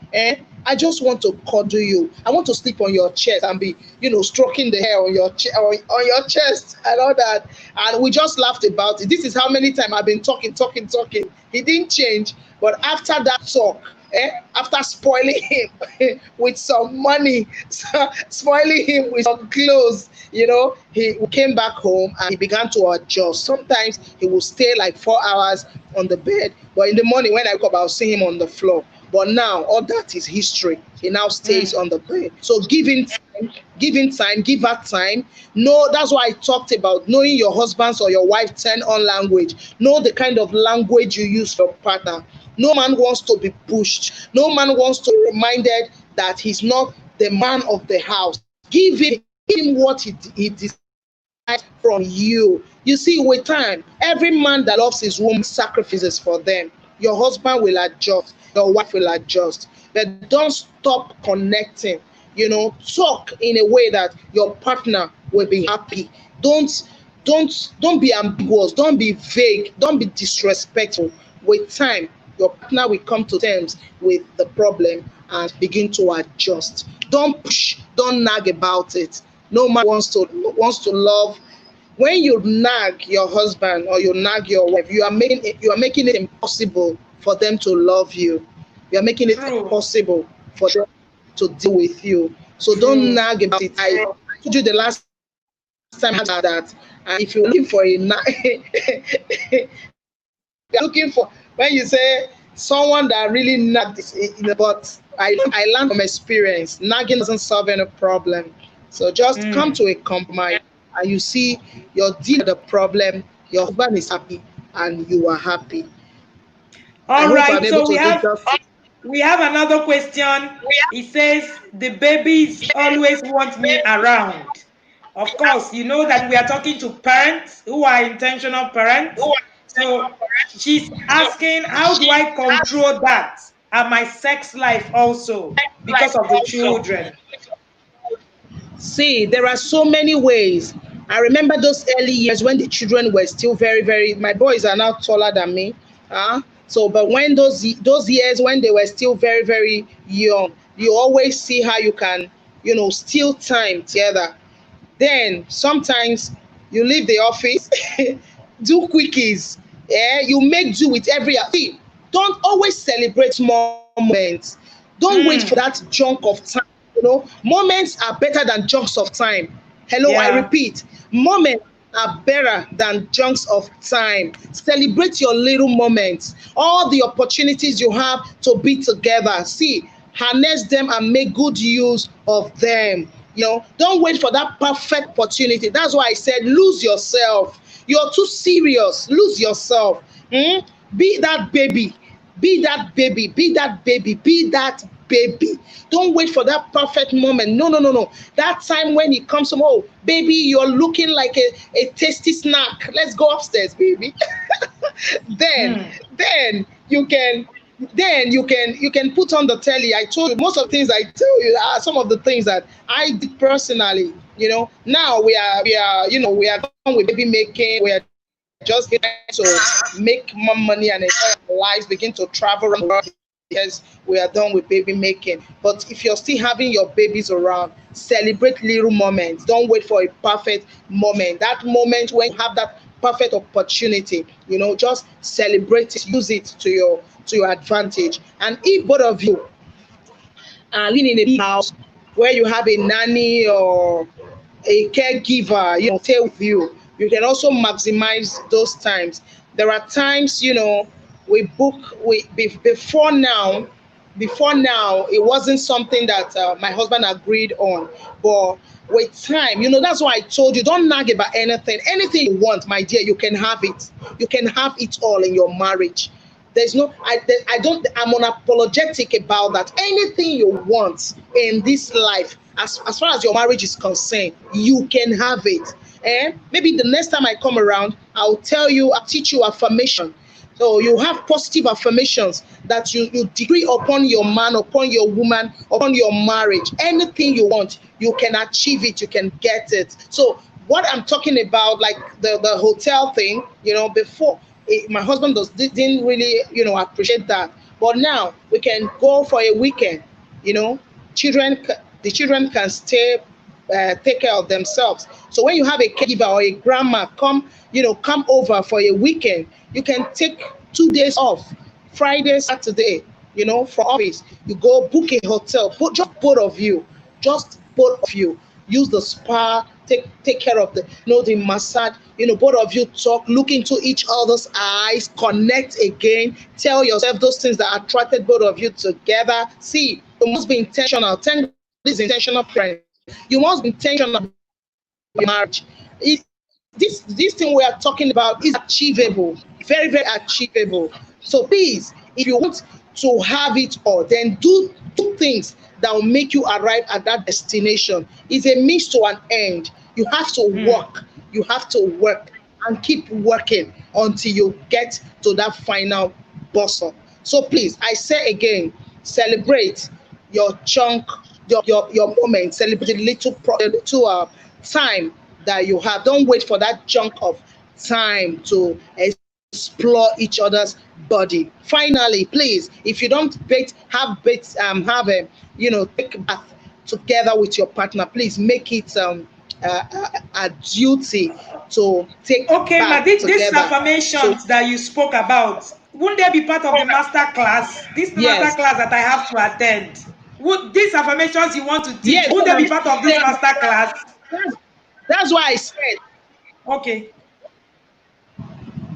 I just want to cuddle you. I want to sleep on your chest and be, you know, stroking the hair on your chest and all that. And we just laughed about it. This is how many times I've been talking. He didn't change. But after that talk, after spoiling him with some money, spoiling him with some clothes, he came back home and he began to adjust. Sometimes he would stay like 4 hours on the bed, but in the morning when I wake up, I'll see him on the floor. But now all that is history. He now stays on the bed. So give him time, give her time. No, that's why I talked about knowing your husband's or your wife's turn on language. Know the kind of language you use for your partner. No man wants to be pushed. No man wants to be reminded that he's not the man of the house. Give him what he desires from you. You see, with time, every man that loves his woman sacrifices for them. Your husband will adjust. Your wife will adjust. But don't stop connecting. Talk in a way that your partner will be happy. Don't be ambiguous. Don't be vague. Don't be disrespectful. With time, your partner will come to terms with the problem and begin to adjust. Don't push. Don't nag about it. No man wants to love. When you nag your husband or you nag your wife, you are making it impossible for them to love you. You are making it impossible for them to deal with you. So don't nag about it. I told you the last time I had that. And if you're looking for you're looking for, when you say someone that really nagged, but I learned from experience, nagging doesn't solve any problem. So just come to a compromise, and you see you're dealing with the problem, your husband is happy, and you are happy. All right, so we have another question. It says, the babies always want me around. Of course, you know that we are talking to parents who are intentional parents. So she's asking, how do I control that and my sex life also because of the children? See, there are so many ways. I remember those early years when the children were still very, very, my boys are now taller than me. But when those years when they were still very, very young, you always see how you can, steal time together. Then sometimes you leave the office, do quickies. Yeah, you make do with every thing. Don't always celebrate small moments. Don't wait for that chunk of time. Moments are better than chunks of time. Hello, I repeat, moments are better than chunks of time. Celebrate your little moments, all the opportunities you have to be together. See, harness them and make good use of them. Don't wait for that perfect opportunity. That's why I said lose yourself. You're too serious. Lose yourself. Be that baby. Be that baby. Be that baby. Be that baby. Don't wait for that perfect moment. No. That time when he comes home, oh, baby, you're looking like a tasty snack. Let's go upstairs, baby. Then you can put on the telly. I told you most of the things I tell you are some of the things that I did personally. Now we are done with baby making. We are just getting to make more money and enjoy our lives, begin to travel around the world because we are done with baby making. But if you're still having your babies around, celebrate little moments. Don't wait for a perfect moment. That moment when you have that perfect opportunity, just celebrate it, use it to your advantage. And if both of you are living in a big house where you have a nanny or a caregiver, stay with you, you can also maximize those times. There are times, we book. Before now, it wasn't something that my husband agreed on. But with time, that's why I told you, don't nag about anything. Anything you want, my dear, you can have it. You can have it all in your marriage. There's no, I'm unapologetic about that. Anything you want in this life, as far as your marriage is concerned, you can have it. And maybe the next time I come around, I'll teach you affirmation. So you have positive affirmations that you decree upon your man, upon your woman, upon your marriage. Anything you want, you can achieve it, you can get it. So what I'm talking about, like the hotel thing, before, my husband didn't really, appreciate that. But now we can go for a weekend, the children can stay, take care of themselves. So when you have a caregiver or a grandma come over for a weekend, you can take 2 days off, Friday, Saturday, for office, you go book a hotel, just both of you, use the spa, take care of the massage, both of you talk, look into each other's eyes, connect again, tell yourself those things that attracted both of you together. See, you must be intentional. Thank this intentional parent. You must be intentional marriage. This thing we are talking about is achievable, very, very achievable. So please, if you want to have it all, then do things that will make you arrive at that destination. It's a means to an end. You have to work. You have to work and keep working until you get to that final bosom. So please, I say again, celebrate your chunk, your moment. Celebrate the little time that you have. Don't wait for that chunk of time to explore each other's body. Finally, please, if you don't take a bath together with your partner, please make it a duty to take bath these together. affirmations that you spoke about, wouldn't they be part of the master class? This master class that I have to attend. Would these affirmations you want to teach, yes, would they be part of this master class? That's why I said. Okay.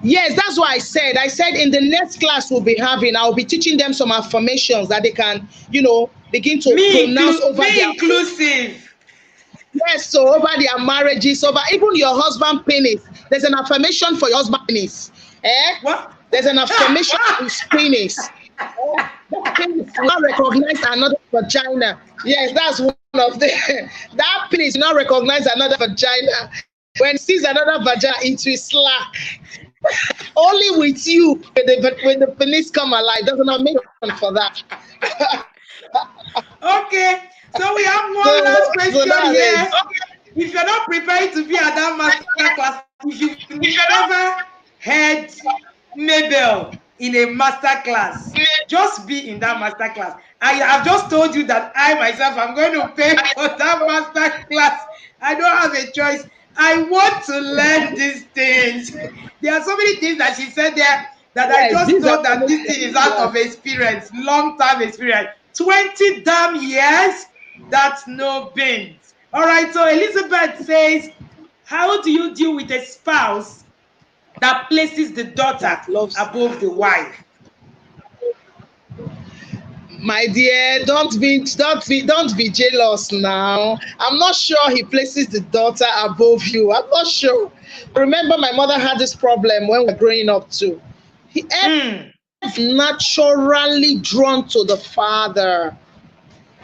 Yes, that's what I said. I said in the next class we'll be having, I'll be teaching them some affirmations that they can, begin to pronounce over their inclusive. Yes, so over their marriages, over even your husband penis. There's an affirmation for your husband penis. What? There's an affirmation for his penis. That penis will not recognize another vagina. Yes, that's one of the. That penis will not recognize another vagina. When it sees another vagina, it will slack. Only with you, when the penis come alive, there's an affirmation for that. Okay, so we have one last question here. If you're not prepared to be at that master class, if you've never heard Mabel in a master class, just be in that master class. I have just told you that I myself am going to pay for that master class. I don't have a choice. I want to learn these things. There are so many things that she said there that I just know that this thing is out of experience, long-term experience. 20 damn years, that's no beans. All right, so Elizabeth says, how do you deal with a spouse that places the daughter above the wife? My dear, don't be jealous now. I'm not sure he places the daughter above you. I'm not sure. Remember, my mother had this problem when we were growing up too. He is naturally drawn to the father.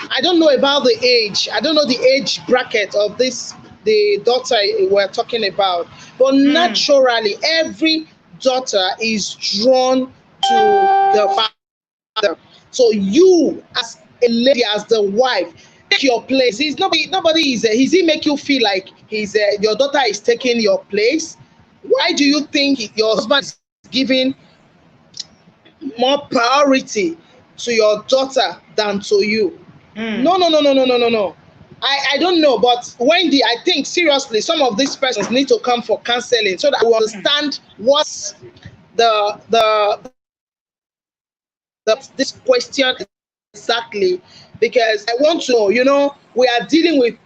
I don't know about the age. I don't know the age bracket of the daughter we're talking about. But naturally, every daughter is drawn to the father. So you, as a lady, as the wife, take your place. Nobody is. Does he make you feel like your daughter is taking your place? Why do you think your husband is giving more priority to your daughter than to you? No. I don't know, but Wendy, I think seriously, some of these persons need to come for counseling so that we understand what's this question exactly, because I want to know, we are dealing with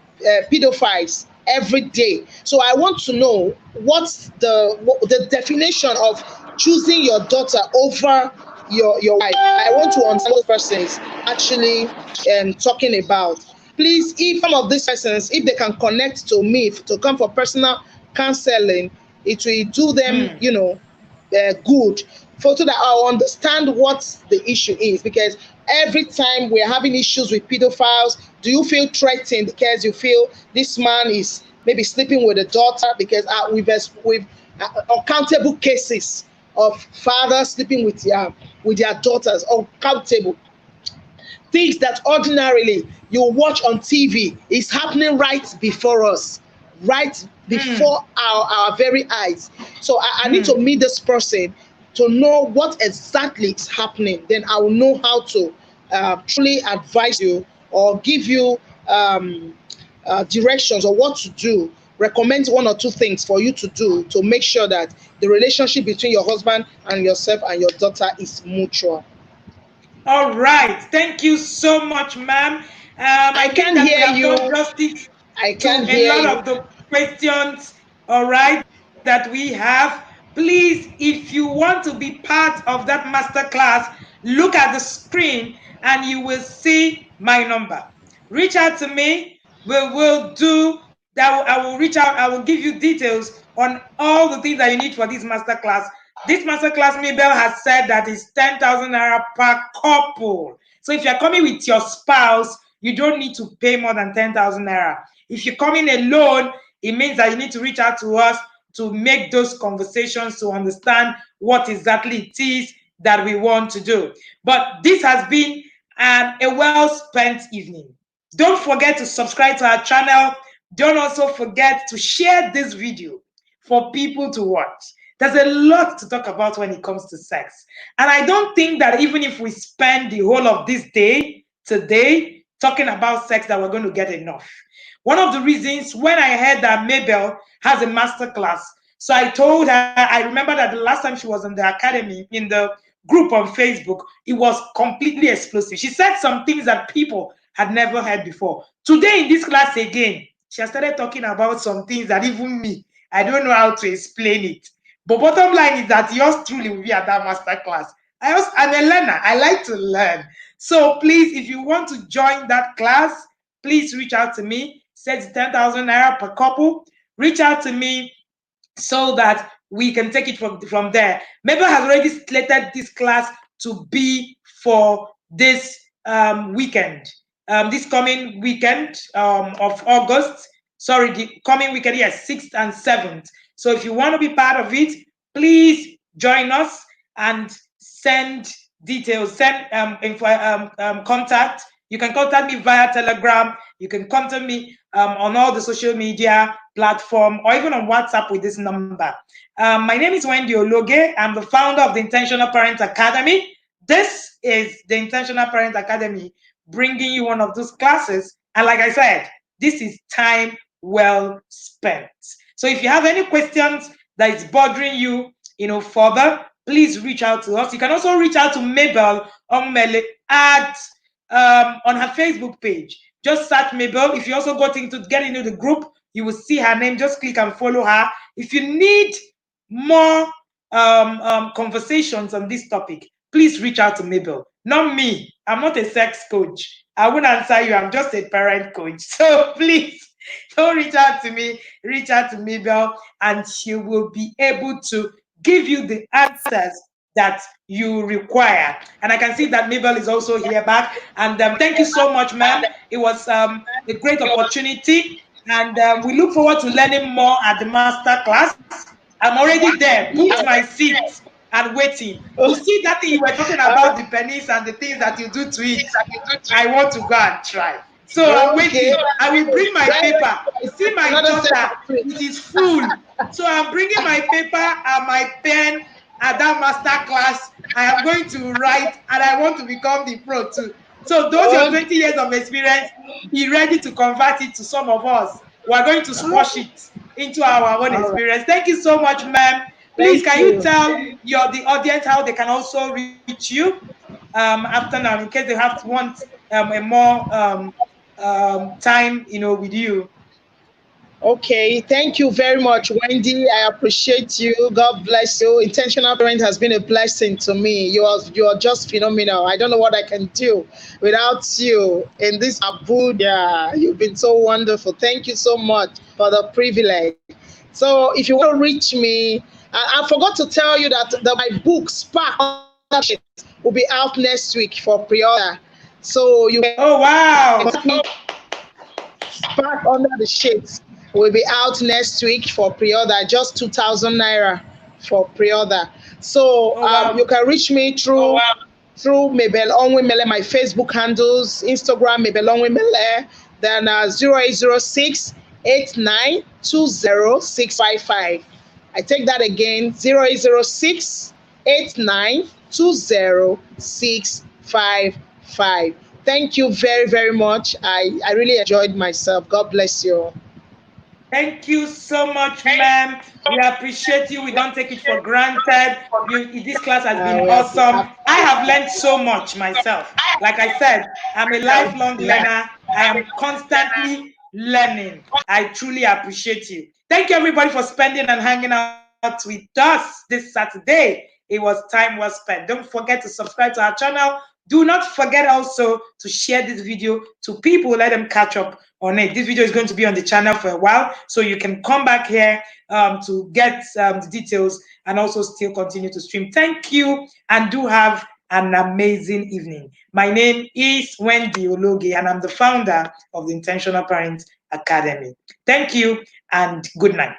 pedophiles every day, so I want to know what's the definition of choosing your daughter over your wife. I want to understand what persons actually talking about. Please, if some of these persons, if they can connect to me to come for personal counseling, it will do them good, so that I'll understand what the issue is. Because every time we're having issues with pedophiles, do you feel threatened because you feel this man is maybe sleeping with a daughter? Because we've uncountable cases of fathers sleeping with their daughters, uncountable things that ordinarily you watch on TV is happening right before us, right before our very eyes. So I need to meet this person to know what exactly is happening. Then I will know how to truly advise you or give you directions or what to do, recommend one or two things for you to do to make sure that the relationship between your husband and yourself and your daughter is mutual. All right. Thank you so much, ma'am. I I think can't that we hear have done you. justice I to can't a hear lot you. of the questions, all right, that we have. Please, if you want to be part of that master class, look at the screen and you will see my number. Reach out to me. We will do that. I will reach out. I will give you details on all the things that you need for this master class. This master class, Mabel has said that is 10,000 naira per couple. So if you're coming with your spouse, you don't need to pay more than 10,000 naira. If you're coming alone, it means that you need to reach out to us to make those conversations to understand what exactly it is that we want to do. But this has been a well spent evening. Don't forget to subscribe to our channel. Don't also forget to share this video for people to watch. There's a lot to talk about when it comes to sex. And I don't think that even if we spend the whole of this day today talking about sex, that we're going to get enough. One of the reasons when I heard that Mabel has a master class, so I told her, I remember that the last time she was in the academy, in the group on Facebook, it was completely explosive. She said some things that people had never heard before. Today in this class again, she has started talking about some things that even me, I don't know how to explain it. But bottom line is that yours truly will be at that master class. I'm a learner. I like to learn. So please, if you want to join that class, please reach out to me. Says 10,000 naira per couple. Reach out to me so that we can take it from there. Mabel has already slated this class to be for this weekend, this coming weekend of August. Sorry, the coming weekend, yes, 6th and 7th. So if you want to be part of it, please join us and send details, send contact. You can contact me via Telegram. You can contact me on all the social media platform or even on WhatsApp with this number. My name is Wendy Ologe. I'm the founder of the Intentional Parent Academy. This is the Intentional Parent Academy, bringing you one of those classes. And like I said, this is time well spent. So if you have any questions that is bothering you, further, please reach out to us. You can also reach out to Mabel Omele at on her Facebook page. Just search Mabel. If you also get into the group, you will see her name. Just click and follow her. If you need more conversations on this topic, please reach out to Mabel. Not me. I'm not a sex coach. I won't answer you. I'm just a parent coach. So please don't reach out to me. Reach out to Mabel, and she will be able to give you the answers that you require. And I can see that Mabel is also here back. And thank you so much, ma'am. It was a great opportunity. And we look forward to learning more at the master class. I'm already there, booked my seat and waiting. You see that thing you were talking about, the pennies and the things that you do to it. I want to go and try. So I'm waiting. I will bring my paper. You see my daughter, it is full. So I'm bringing my paper and my pen at that master class. I am going to write and I want to become the pro too. So those your 20 years of experience, be ready to convert it to some of us. We are going to squash it into our own experience. Thank you so much, ma'am. Please, can you tell the audience how they can also reach you after now, in case they want a more time, with you? Okay, thank you very much, Wendy. I appreciate you. God bless you. Intentional Parent has been a blessing to me. You are just phenomenal. I don't know what I can do without you in this Abuja. You've been so wonderful. Thank you so much for the privilege. So if you want to reach me, I forgot to tell you that my book Spark will be out next week for pre-order. So you can wow. Spark Under the Shades will be out next week for pre-order, just 2,000 naira for pre-order. So you can reach me through Mabel Onwemele, my Facebook handles, Instagram Mabel Onwemele, then 0806 8920 I take that again, 0806 8920 Thank you very, very much. I really enjoyed myself. God bless you. Thank you so much, ma'am. We appreciate you. We don't take it for granted. This class has been awesome. I have learned so much myself. Like I said, I'm a lifelong learner. I am constantly learning. I truly appreciate you. Thank you, everybody, for spending and hanging out with us this Saturday. It was time well spent. Don't forget to subscribe to our channel. Do not forget also to share this video to people. Let them catch up on it. This video is going to be on the channel for a while, so you can come back here to get the details and also still continue to stream. Thank you, and do have an amazing evening. My name is Wendy Ologe, and I'm the founder of the Intentional Parent Academy. Thank you, and good night.